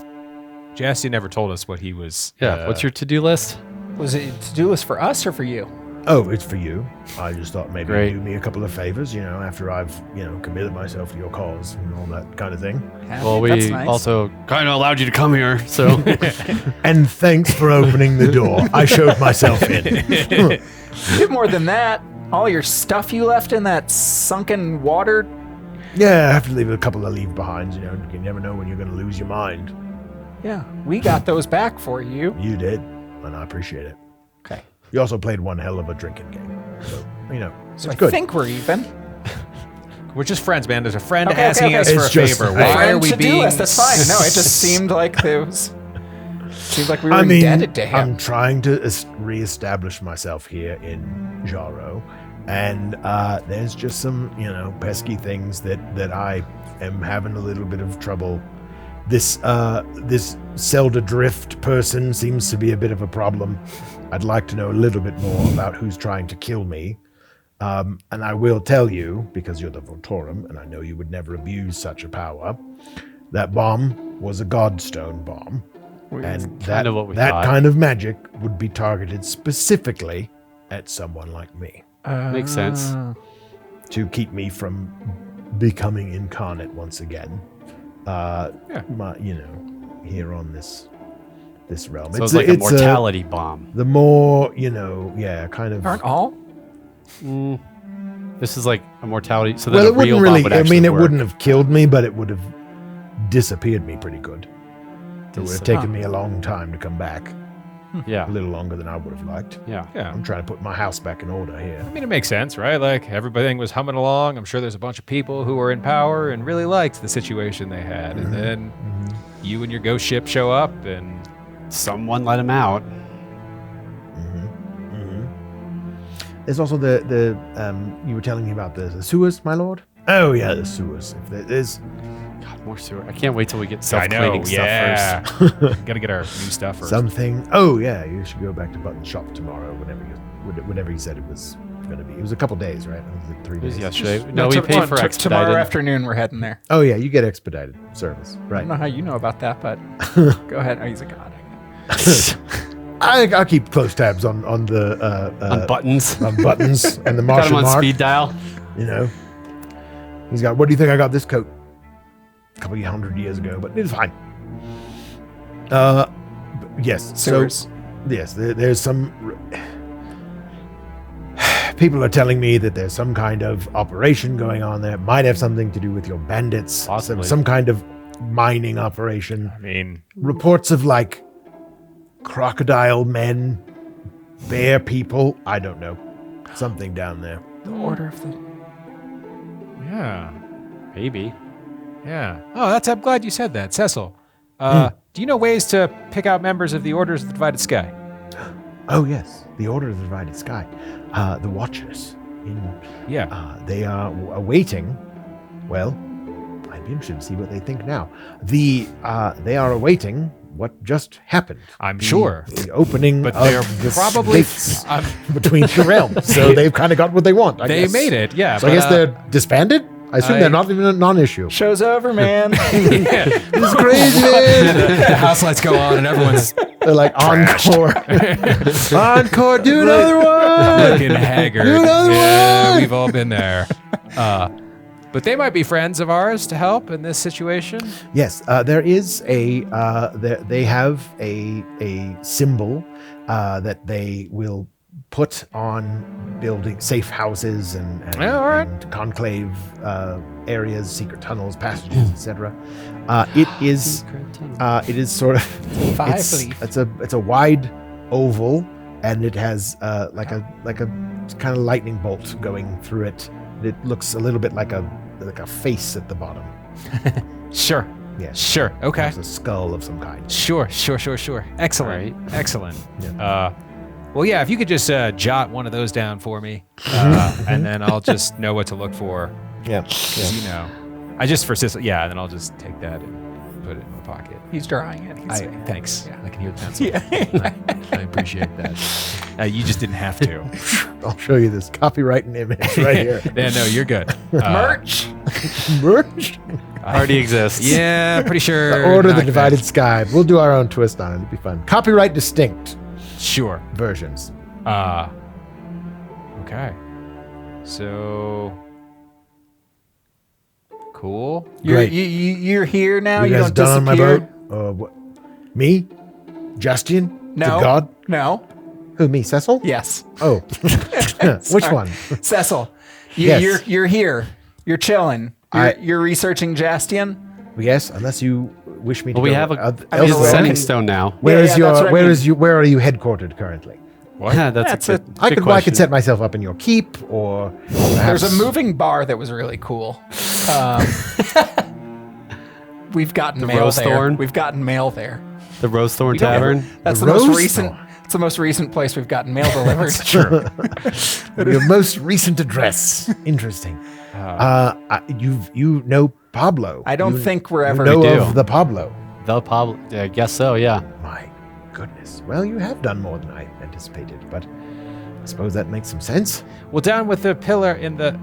Jasty never told us what he was. Yeah, what's your to-do list? Was it to do list for us or for you? Oh, it's for you. I just thought maybe Great. you'd do me a couple of favors, after I've, committed myself to your cause and all that kind of thing. Well, That's we nice. also kind of allowed you to come here, so And thanks for opening the door. I showed myself in. did more than that. All your stuff you left in that sunken water. Yeah, I have to leave a couple of leave behinds, You never know when you're going to lose your mind. Yeah, we got those back for you. You did, and I appreciate it. Okay. You also played one hell of a drinking game. So, So it's I good. think we're even. We're just friends, man. There's a friend Okay, asking okay, us okay. for a It's just favor. a Why friend are we to-do being? list, that's fine. No, it just seemed like there was. Seemed like we were I mean, indebted to him. I'm trying to reestablish myself here in Jaro, and there's just some, pesky things that I am having a little bit of trouble. This Zelda Drift person seems to be a bit of a problem. I'd like to know a little bit more about who's trying to kill me. And I will tell you, because you're the Vortorum, and I know you would never abuse such a power, that bomb was a Godstone bomb. And kind of what we that thought. kind of magic would be targeted specifically at someone like me makes sense. to keep me from becoming incarnate once again. Here on this realm. So it's like a mortality bomb. The more, kind of. Aren't all? This is like a mortality. So Well, that it a real wouldn't really. bomb would I mean, actually it work. wouldn't have killed me, but it would have disappeared me pretty good. It would have taken me a long time to come back. Yeah, A little longer than I would have liked. yeah. Yeah. I'm trying to put my house back in order here. I mean, it makes sense, right? Like everything was humming along. I'm sure there's a bunch of people who were in power and really liked the situation they had, and then you and your ghost ship show up, and Someone let him out. There's also the you were telling me about the sewers, my lord. Oh yeah, the sewers. If there's God, more sewer. I can't wait till we get I know, self-cleaning stuff yeah. first. Gotta get our new stuff first. something. Oh yeah, you should go back to Button Shop tomorrow. Whenever you said it was going to be. It was a couple days, right? Was it 3 It was days? yesterday. No, we paid for Tomorrow expedited. afternoon, we're heading there. Oh yeah, you get expedited service, I right? don't know how you know about that, but go ahead. Oh, he's a god. I'll keep close tabs on the on buttons. on buttons and the Got him martial on mark. speed dial. You know, he's got. What do you think I got this coat? A couple of 100 years ago, but it's fine. Yes. Sewers. So yes, there's some. People are telling me that there's some kind of operation going on there. Might have something to do with your bandits. Possibly. Some kind of mining operation. I mean, Reports of like crocodile men, bear people. I don't know. Something down there. The order of the. yeah. Maybe. Yeah. Oh, I'm glad you said that. Cecil, do you know ways to pick out members of the Orders of the Divided Sky? Oh yes, the Order of the Divided Sky. The Watchers. Yeah. They are awaiting. Well, I'd be interested to see what they think now. They are awaiting what just happened. I'm sure. The opening But of they're the probably- gates between two realms. So they've kind of got what they want. I They guess. made it, yeah. So I but, guess they're disbanded. I assume they're not even a non-issue. Show's over, man. It's crazy, man. the house lights go on and everyone's They're like encore, encore. Do another one. looking haggard. Do another Yeah, one. we've all been there. But they might be friends of ours to help in this situation. Yes, there is a. They have a symbol that they will put on building safe houses and Yeah, all right. and conclave areas, secret tunnels, passages, etc. It is sort of Five it's, leaf. it's a wide oval, and it has like a kind of lightning bolt going through it. It looks a little bit like a face at the bottom. Sure. Yes. Sure. Okay. It's a skull of some kind. Sure. Excellent. Right. Excellent. Yeah. Well, yeah, if you could just jot one of those down for me, and then I'll just know what to look for. Yeah. 'Cause, you know, I just for Sicily, yeah, and then I'll just take that and put it in my pocket. He's drawing it. He's Thanks. Yeah. I can hear the pencil. Yeah. I appreciate that. You just didn't have to. I'll show you this copyright and image right here. Yeah, no, you're good. Merch. Merch. Already exists. Yeah, pretty sure. The Order of the not Divided that- Sky. We'll do our own twist on it. It'll be fun. Copyright distinct Sure. versions. Okay. So. Cool. Great. You're here now. You guys don't done on my disappear. boat? What? Me? Justian? No. To God? No. Who, me? Cecil? Yes. Oh. Which Sorry. one? Cecil, Yes. you're here. You're chilling. You're researching Jastian. Yes, unless you wish me to Well, we go have a elsewhere. he's a elsewhere. sending stone now. Where Yeah, is yeah, that's what I mean. where are you headquartered currently? Yeah, that's a good, I good could question. set myself up in your keep, or There's perhaps- a moving bar that was really cool. We've gotten mail Rose there. Thorn? We've gotten mail there. the Rosethorn don't- Tavern. That's The the most Rose recent. Thorn. It's the most recent place we've gotten mail delivered. your most recent address. Interesting. You know Pablo. I don't You- think we're you ever. know We do. of the Pablo. The Pablo. I guess so. Yeah. My goodness. Well, you have done more than I anticipated, but I suppose that makes some sense. Well, down with the pillar in the.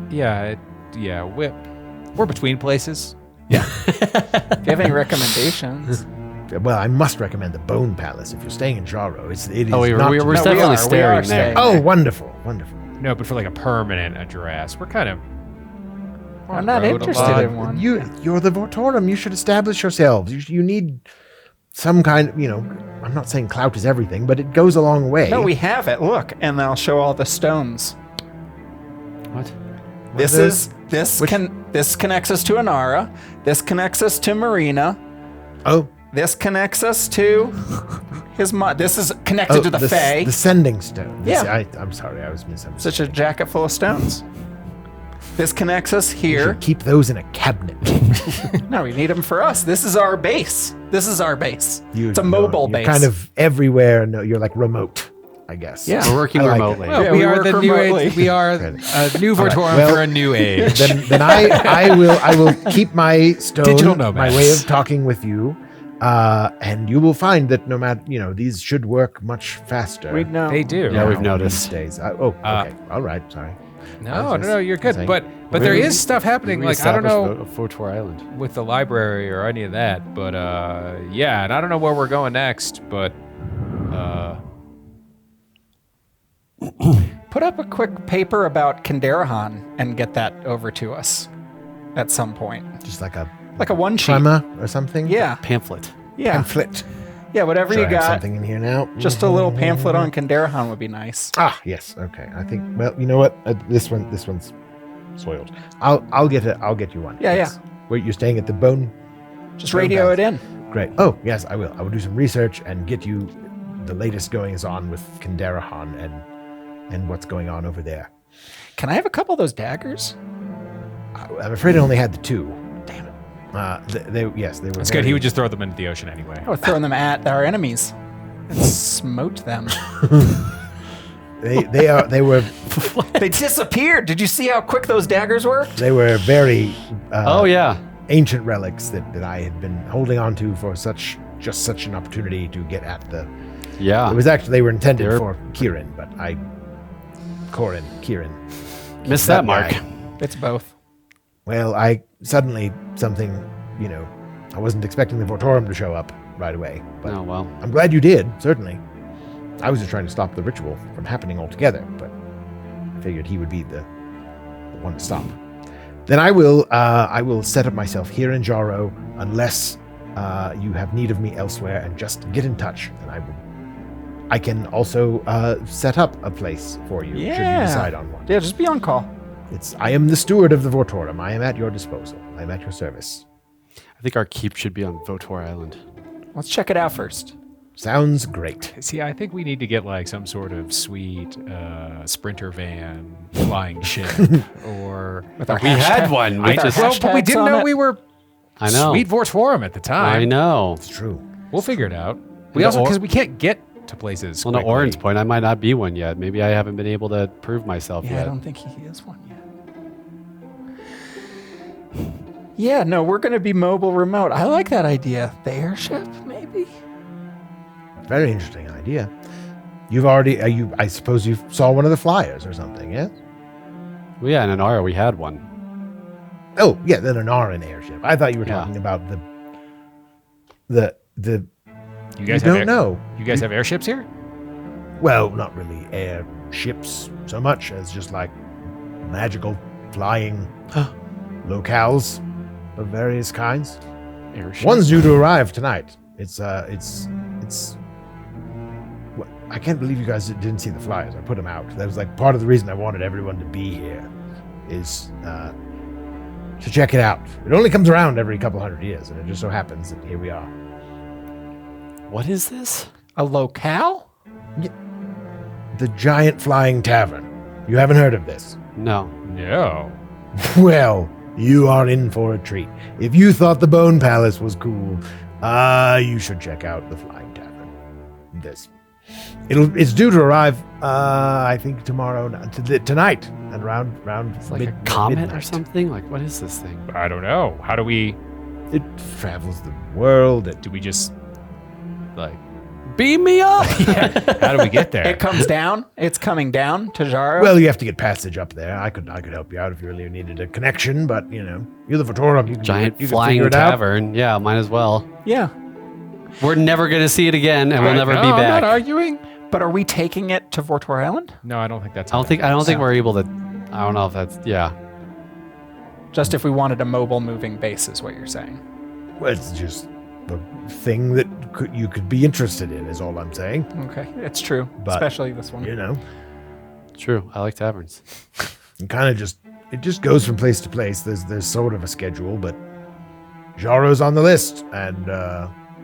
We're between places. Do you have any recommendations? Well, I must recommend the Bone Palace if you're staying in Jaro. It is Oh, not. we're No, we definitely are staring staying. there. Oh, wonderful, wonderful. No, but for like a permanent address. We're kind of. I'm not road a interested lot. in one. You're the Vortorum. You should establish yourselves. You need some kind of, I'm not saying clout is everything, but it goes a long way. No, we have it. Look, and I'll show all the stones. What? This connects us to Anara. This connects us to Marina. Oh, This connects us to his mom. This is connected to the Fae. The sending stone. Yeah. I'm sorry, I was misunderstood. Such a jacket full of stones. This connects us You here. should keep those in a cabinet. No, we need them for us. This is our base. It's a mobile You're base. kind of everywhere. No, you're like remote. I guess. Yeah. We're working I like remotely. it. Well, Yeah, we we are work the new remotely. age. We are a new All right, Vortorum well, for a new age. Then I will keep my stone, Digital my nomads. way of talking with you, and you will find that no matter these should work much faster. We know. They do. Yeah, we've now noticed. these days. Okay, all right, sorry. No, you're good. Saying- But there is stuff happening. Like I don't know Votor Island. with the library or any of that. But yeah, and I don't know where we're going next. But Put up a quick paper about Kandarahan and get that over to us at some point. Just like a one sheet. tremor or something. Yeah. Pamphlet. Yeah. Pamphlet. Yeah, whatever Sure, you I have got. something in here now. Just a little pamphlet on Kandarahan would be nice. Ah, yes. Okay. I think. Well, you know what? This one's soiled. I'll get it. I'll get you one. Yeah, Yes. Wait, you're staying at the Bone? Just radio it in. Great. Oh, yes, I will. I will do some research and get you the latest goings on with Kandarahan and what's going on over there. Can I have a couple of those daggers? I'm afraid I only had the two. Damn it. They were. that's good. He would just throw them into the ocean anyway. Or throwing them at our enemies and smote them. They were They disappeared. Did you see how quick those daggers were? they were very Oh yeah. ancient relics that I had been holding on to for such an opportunity to get at the. Yeah. It was actually they were intended They're- for Kieran, but Kieran. Missed that mark. guy. It's both. Well, I suddenly something, I wasn't expecting the Vortorum to show up right away, but Oh well. I'm glad you did. Certainly, I was just trying to stop the ritual from happening altogether, but I figured he would be the one to stop. Then I will set up myself here in Jaro unless you have need of me elsewhere, and just get in touch, and I can also set up a place for you should you decide on one. Yeah, just be on call. I am the steward of the Vortorum. I am at your disposal. I am at your service. I think our keep should be on Votor Island. Let's check it out first. Sounds great. See, I think we need to get like some sort of sweet sprinter van, flying ship, or With our We had one. We with our just. well, but we hashtags didn't on know it. we were I know. Sweet Vortorum at the time. I know. It's true. We'll figure it out. We the also or- because we can't get to places. Well, no, quickly. Oren's point, I might not be one yet. Maybe I haven't been able to prove myself Yeah, I yet. don't think he is one yet. Yeah, no, we're going to be mobile remote. I like that idea. The airship, maybe? Very interesting idea. You've already, I suppose you saw one of the flyers or something, yes? Well, yeah, in Anara we had one. Oh, yeah, the Nanaran airship. I thought you were Yeah. talking about the. You guys don't have know. You guys have airships here? Well, not really airships so much as just like magical flying locales of various kinds. Airship. One's due to arrive tonight. It's what, I can't believe you guys didn't see the flyers. I put them out. That was like part of the reason I wanted everyone to be here, is to check it out. It only comes around every couple hundred years, and it just so happens that here we are. What is this? A locale? The giant flying tavern. You haven't heard of this? No. No. Well, you are in for a treat. If you thought the Bone Palace was cool, you should check out the Flying Tavern. It's due to arrive, I think tomorrow, tonight, at around It's like a comet or something? Like, what is this thing? I don't know. How do we? It travels the world. Do we just like? Beam me up! How do we get there? It comes down. It's coming down to Jaro. Well, you have to get passage up there. I could help you out if you really needed a connection, but you're the Vortorum. You can Giant you can flying figure it out. tavern. Yeah, might as well. yeah. We're never going to see it again, and we'll never be I'm not back. arguing. But are we taking it to Vortor Island? No, I don't think that's. I don't think we're able to. I don't know if that's. Yeah. Just if we wanted a mobile moving base is what you're saying. Well, it's just the thing that you could be interested in, is all I'm saying. Okay, it's true. But, especially this one. True. I like taverns. And kind of it just goes from place to place. There's sort of a schedule, but Jaro's on the list, and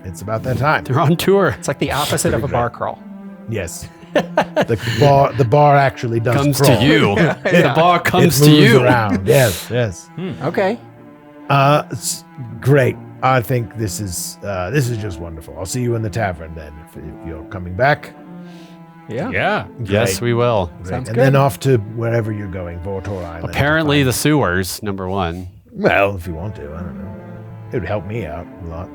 it's about that time. They're on tour. It's like the opposite of a bar crawl. Yes, the bar actually does Comes crawl. to you. The bar comes it to moves you. around. Yes. Okay. It's great. I think this is just wonderful. I'll see you in the tavern then if you're coming back. Yeah. Yeah. Yes, we will. Great. Sounds and good. then off to wherever you're going, Vortor Island. Apparently, the sewers, number one. Well, if you want to, I don't know. It would help me out a lot.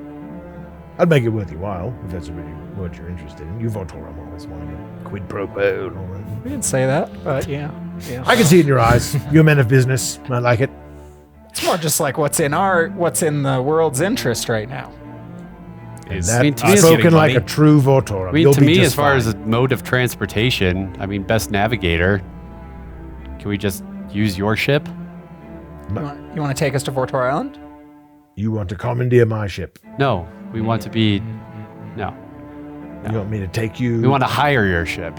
I'd make it worth your while if that's really what you're interested in. You Vortorum always wanted quid pro quo and all that. We didn't say that, but yeah. I can see it in your eyes. You're a man of business. I like it. It's more just like what's in the world's interest right now. Is That, I mean, to me, it's spoken getting like money. a true Vortorum. I mean, You'll to be me, just as far fine. as a mode of transportation, I mean, best navigator. Can we just use your ship? You want to take us to Vortor Island? You want to commandeer my ship. No, we want to be. No, You want me to take you? we want to hire your ship.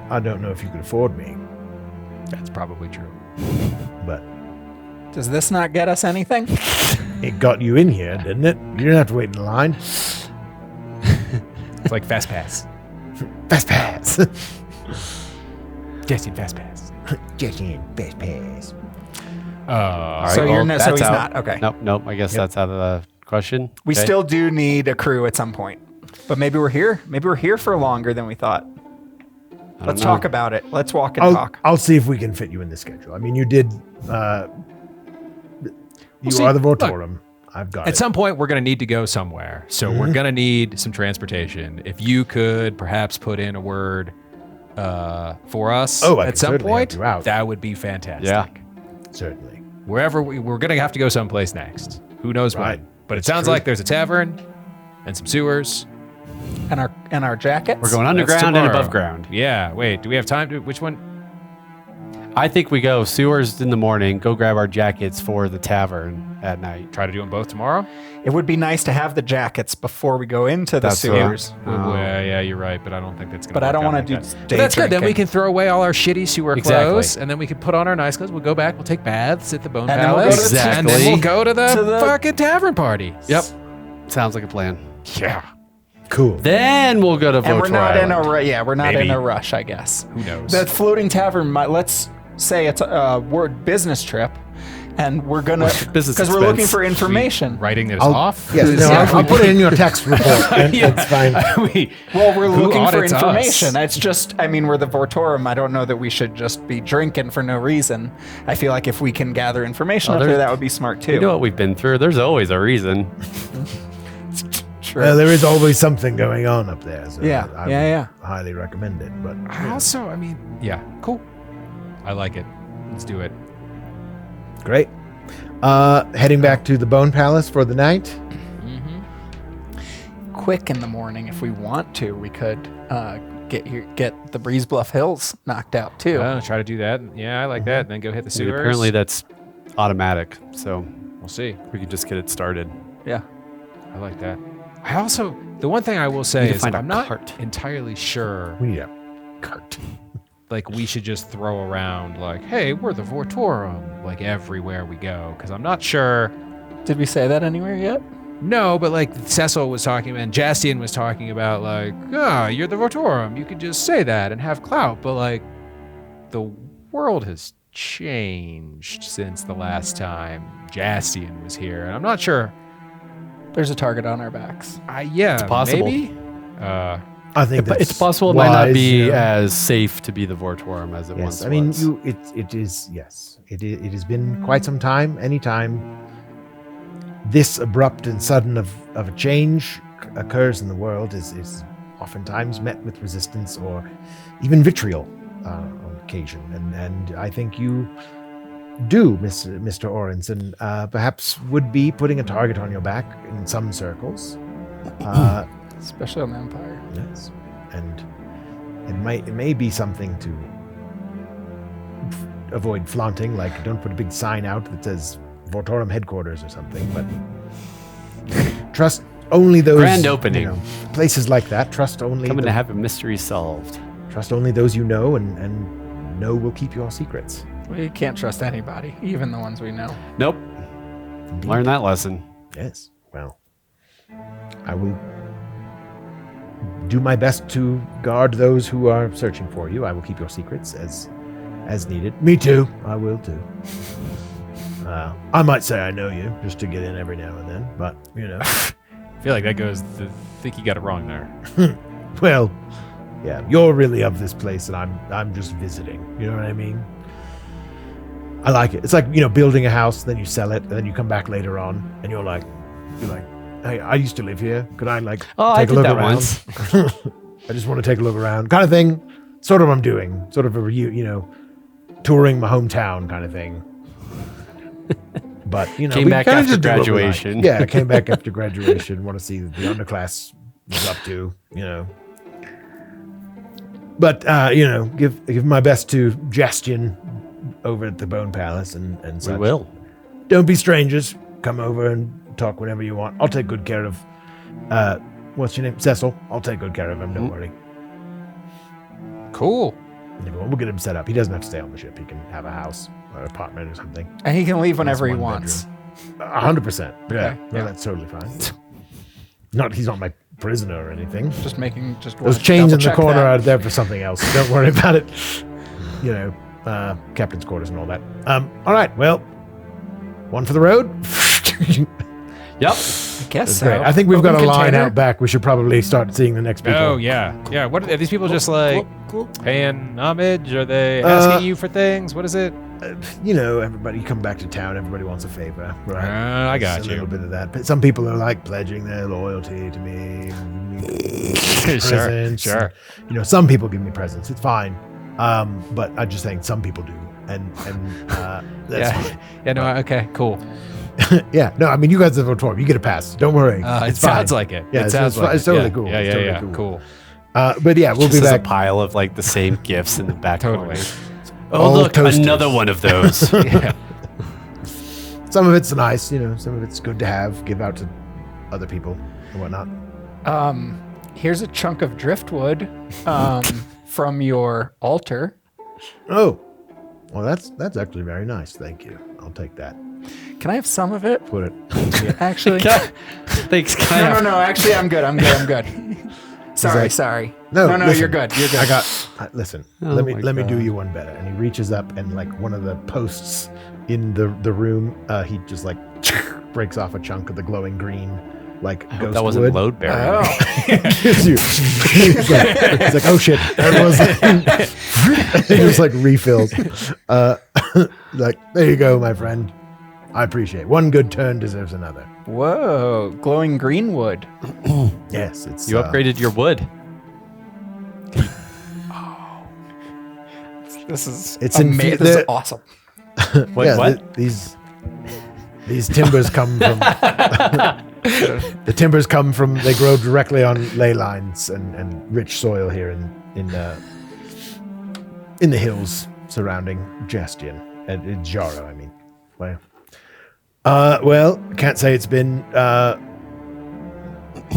I don't know if you could afford me, That's probably true. but Does this not get us anything? it got you in here, didn't it? You didn't have to wait in line. It's like Fast Pass. Fast pass. Jesse, Fast Pass. Get in, fast pass. All right, So you're well, no- so that's he's out. not, okay. Nope. I guess that's out of the question. We Okay. still do need a crew at some point. But maybe we're here. Maybe we're here for longer than we thought. I Let's don't know. talk about it. Let's walk and talk. I'll see if we can fit you in the schedule. I mean, you did. You see. are the Look, Vortorum. I've got At it. some point, we're going to need to go somewhere. So we're going to need some transportation. If you could perhaps put in a word for us Oh, I at can some certainly help point, you out. that would be fantastic. Yeah. Certainly. Wherever we're going to have to go someplace next. Who knows Right. when? But it That's sounds true. like there's a tavern and some sewers. And our jackets. We're going That's underground and tomorrow. above ground. Yeah. Wait, do we have time to? Which one? I think we go sewers in the morning. Go grab our jackets for the tavern at night. Try to do them both tomorrow? It would be nice to have the jackets before we go into the That's sewers. Oh. Yeah, you're right, but I don't think that's going to But I don't want want to to do But day that's good. Then we drinking. can throw away all our shitty sewer Exactly. clothes, and then we can put on our nice clothes. We'll go back. We'll take baths at the Bone And then we'll go Palace, to the- and then we'll go to the, to the- fucking tavern party. Yep. Sounds like a plan. Yeah. Cool. Then we'll go to And we're Votor not in Island. we're not Maybe. in a rush, I guess. Who knows? The floating tavern might, let's say it's a word business trip, and we're gonna Business because we're looking expense. for information. Writing this I'll, off? yes, no, Yeah, I'll put it in your text report. And That's fine. Well, we're Who looking for audits us? information. It's just, I mean, we're the Vortorum. I don't know that we should just be drinking for no reason. I feel like if we can gather information up there, there's- that would be smart too. You know what we've been through. There's always a reason. True. There is always something going on up there. So Yeah, I yeah. would highly recommend it. But I also, I mean, yeah, cool. I like it. Let's do it. great. Heading back to the Bone Palace for the night. Quick in the morning, if we want to, we could get the Breeze Bluff Hills knocked out too. Try to do that. Yeah, I like that. And then go hit the I mean, sewers. apparently that's automatic, so We'll see. we can just get it started. Yeah. I like that. I also, the one thing I will say Need to is find a I'm not cart. entirely sure, We need a cart. like, we should just throw around, like, hey, we're the Vortorum, like, everywhere we go. Because I'm not sure. Did we say that anywhere yet? No, but, like, Cecil was talking about, and Jastian was talking about, like, you're the Vortorum. You could just say that and have clout. But, like, the world has changed since the last time Jastian was here. And I'm not sure. There's a target on our backs. Yeah, It's possible. Maybe? I think that's It's possible it might not wise, be you know. as safe to be the Vortorum as it once Yes, I mean, was. it is, yes. It has been quite some time. Anytime this abrupt and sudden of a change occurs in the world is oftentimes met with resistance or even vitriol on occasion. And I think you do, Mr. Orenson, perhaps would be putting a target on your back in some circles. Especially on the Empire. Yes, and it may be something to avoid flaunting, like don't put a big sign out that says Vortorum headquarters or something, but trust only those Grand opening. places like that. Trust only Coming to have a mystery solved. trust only those you know, and know will keep your secrets. We can't trust anybody, even the ones we know. Nope. Learn that lesson. Yes. Well, I will do my best to guard those who are searching for you. I will keep your secrets as needed. Me too. I will too. I might say I know you just to get in every now and then, but you know. I feel like that goes, I think you got it wrong there. Well, yeah, you're really of this place, and I'm just visiting. You know what I mean? I like it. It's like, building a house, then you sell it, and then you come back later on, and you're like, hey, I used to live here. Could I take I a did look that around? once. I just want to take a look around, kind of thing. Sort of, I'm doing sort of a touring my hometown kind of thing. But Came back kinda after just do what we like. graduation. Yeah, I came back after graduation. Want to see what the underclass was up to, But give my best to Jastian over at the Bone Palace and such. We will. Don't be strangers. Come over and talk whenever you want. I'll take good care of. What's your name? Cecil. I'll take good care of him. Don't worry. Cool. We'll get him set up. He doesn't have to stay on the ship. He can have a house or an apartment or something. And he can leave whenever he one wants. 100%. Yeah, Okay, yeah. that's totally fine. He's not my prisoner or anything. Just making just Those chains in the corner are there for something else. Don't worry about it. Captain's quarters and all that. All right. Well, one for the road. Yep. I guess Great. so. I think we've got a Open line container? out back. We should probably start seeing the next people. Oh yeah. What are these people just like paying homage? Are they asking you for things? What is it? Everybody come back to town. Everybody wants a favor, right? I There's got a you. little bit of that. But some people are like pledging their loyalty to me. Presents. Sure. Some people give me presents. It's fine. But I'm just saying some people do, and that's fine. Yeah. No. Okay. Cool. Yeah. No, I mean, you guys are Votorum. You get a pass. Don't worry. It it's fine. sounds like it. Yeah, it sounds like it's it. totally Yeah. cool. Yeah. It's Yeah. totally Yeah. cool. Cool. But yeah, we'll Just be as back. a pile of the same gifts in the back Totally. corner. All Oh, look, toasters. another one of those. Yeah. Some of it's nice, some of it's good to have, give out to other people and whatnot. Here's a chunk of driftwood from your altar. Oh, well, that's actually very nice. Thank you. I'll take that. Can I have some of it? Put it. Actually, Thanks, Kyle. no. Actually, I'm good. I'm good. Sorry, like, sorry. No, No, listen, you're good. You're good. I got. Listen, Oh let my me do God. you one better. And he reaches up and like one of the posts in the room, he just like breaks off a chunk of the glowing green, like I hope ghost that wasn't wood. load bearing. Gives you. He's like, oh shit, that was. He just like refills. Like, there you go, my friend. I appreciate it. One good turn deserves another. Whoa, glowing green wood. Yes, it's. You upgraded your wood. This is It's in amazing. fe- This is the- awesome. Wait, yeah, what? these timbers come from. The timbers come from. They grow directly on ley lines and rich soil here in the hills surrounding Jastian and Jaro. I mean, well, can't say it's been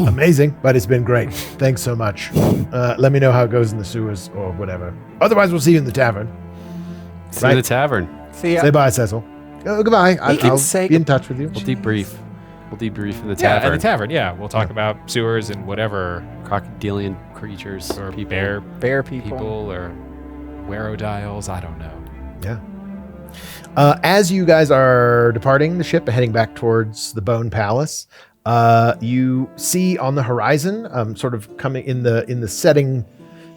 amazing, but it's been great. Thanks so much. Let me know how it goes in the sewers or whatever. Otherwise, we'll see you in the tavern. See you in the tavern. See ya. Say bye, Cecil. Goodbye. can I'll say be in touch with you. We'll debrief. We'll debrief in the Yeah. tavern. At the tavern. Yeah. We'll talk about sewers and whatever, Crocodilian creatures or people. Bear people. people or werodiles. I don't know. Yeah. As you guys are departing the ship, heading back towards the Bone Palace, you see on the horizon, sort of coming in the setting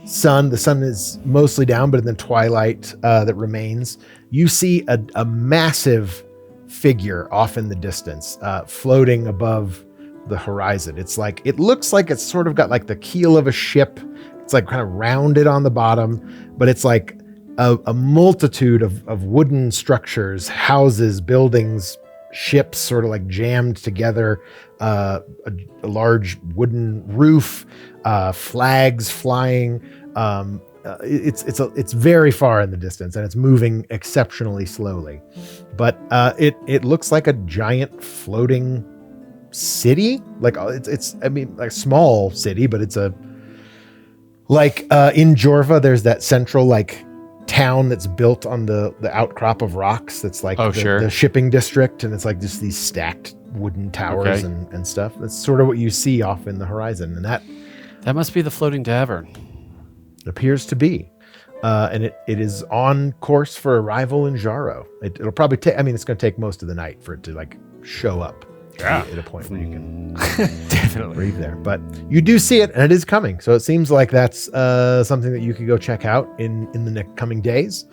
sun. The sun is mostly down, but in the twilight that remains, you see a massive figure off in the distance, floating above the horizon. It looks like it's sort of got like the keel of a ship. It's like kind of rounded on the bottom, but it's like a multitude of wooden structures, houses, buildings, ships sort of like jammed together, a large wooden roof, flags flying. It's very far in the distance, and it's moving exceptionally slowly. But it looks like a giant floating city. Like it's like a small city, but it's in Jorva, there's that central like town that's built on the outcrop of rocks. That's like the shipping district, and it's like just these stacked wooden towers and stuff. That's sort of what you see off in the horizon, and that That must be the floating tavern. appears to be. And it is on course for arrival in Jaro. It'll probably take, it's going to take most of the night for it to like show up. Yeah. at a point where you can Definitely. breathe there. But you do see it, and it is coming. So it seems like that's something that you could go check out in the coming days.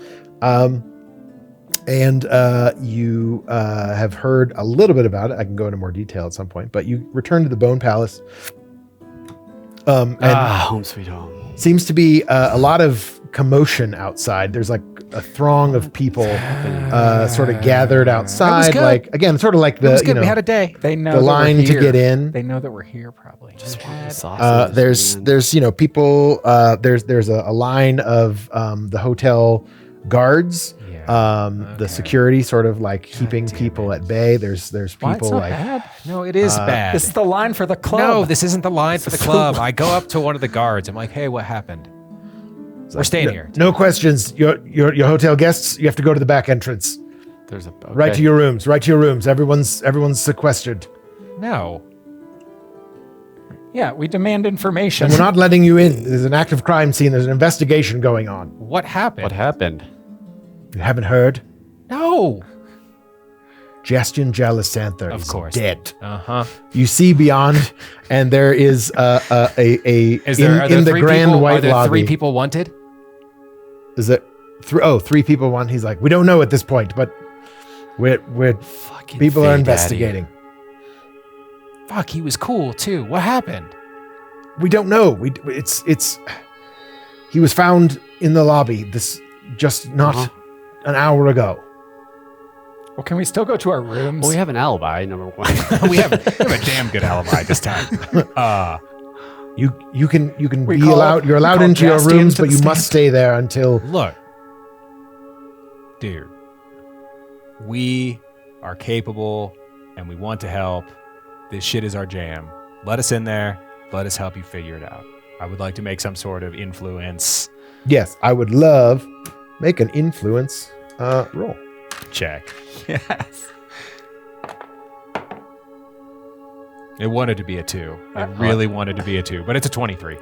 And you have heard a little bit about it. I can go into more detail at some point. But you return to the Bone Palace. And home sweet home. seems to be a lot of commotion outside. There's like a throng of people sort of gathered outside. good. Like, again, sort of like the, We had a day. They know the that we're line to here. get in. They know that we're here, probably. Just want the sausage, man. There's people. There's a line of the hotel guards. The security sort of like keeping people at bay. There's Why, it's people not like bad. No, it is bad. This is the line for the club. No, this isn't the line for the club. I go up to one of the guards. I'm like, hey, what happened? We're staying here. No questions. Your hotel guests. You have to go to the back entrance. There's a Right to your rooms. Right to your rooms. Everyone's sequestered. No. Yeah, we demand information. And we're not letting you in. There's an active crime scene. There's an investigation going on. What happened? What happened? You haven't heard? No. Jastian Jalesanther Of is course. dead. Uh-huh. You see beyond, and there is Are there in the three Grand people, White are there Lobby. 3 people wanted? Is it? 3 people. One. He's like, we don't know at this point, but we're Fucking people are Fay investigating. Fuck, he was cool too. What happened? We don't know. It's. He was found in the lobby. This just not an hour ago. Well, can we still go to our rooms? Well, we have an alibi, number one. we have a damn good alibi this time. You can We be call- allowed. You're we allowed call into your Jastian rooms, to but the you must stand. stay there until. Look, dude, we are capable and we want to help. This shit is our jam. Let us in there. Let us help you figure it out. I would like to make some sort of influence Yes, I would love make an influence roll. check. Yes. It wanted to be a 2. It really wanted to be a 2, but it's a 23.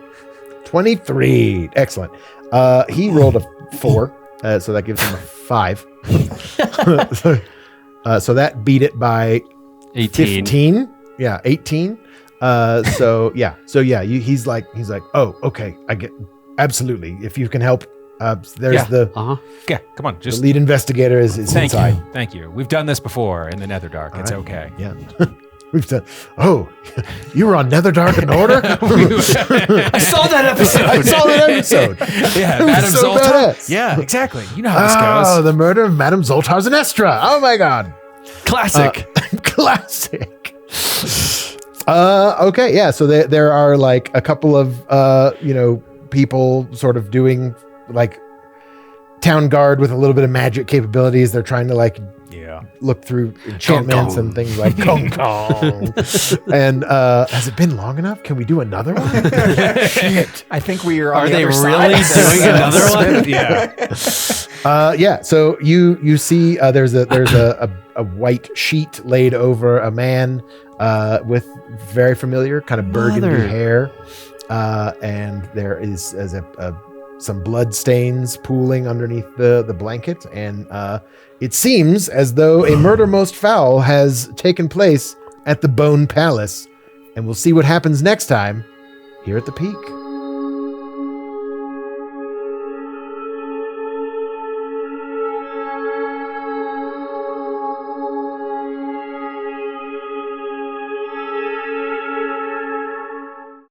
23. Excellent. He rolled a 4, so that gives him a 5. So that beat it by 18. 15. Yeah, 18. He's like, oh, okay, I get, absolutely. If you can help, there's Yeah. the Yeah, come on, the just lead investigator is thank inside. you. Thank you. We've done this before in the Netherdark. It's All right. okay. Yeah. We've done. Oh, you were on Netherdark and Order. I saw that episode. I saw that episode. Yeah, It was Madame so Zoltar. badass. Yeah, exactly. You know how this Oh, goes. the murder of Madame Zoltar Zenestra. Oh my God. Classic. Classic. Okay, yeah. So there are like a couple of people sort of doing like town guard with a little bit of magic capabilities. They're trying to like Yeah. look through enchantments Gong, and things like gong gong. And has it been long enough? Can we do another one? Shit. I think we are on Are the they other really side. doing another one? Yeah. Yeah. So you see there's a white sheet laid over a man with very familiar kind of burgundy Mother. hair, and there is some blood stains pooling underneath the blanket, and it seems as though a murder most foul has taken place at the Bone Palace, and we'll see what happens next time here at the Peak.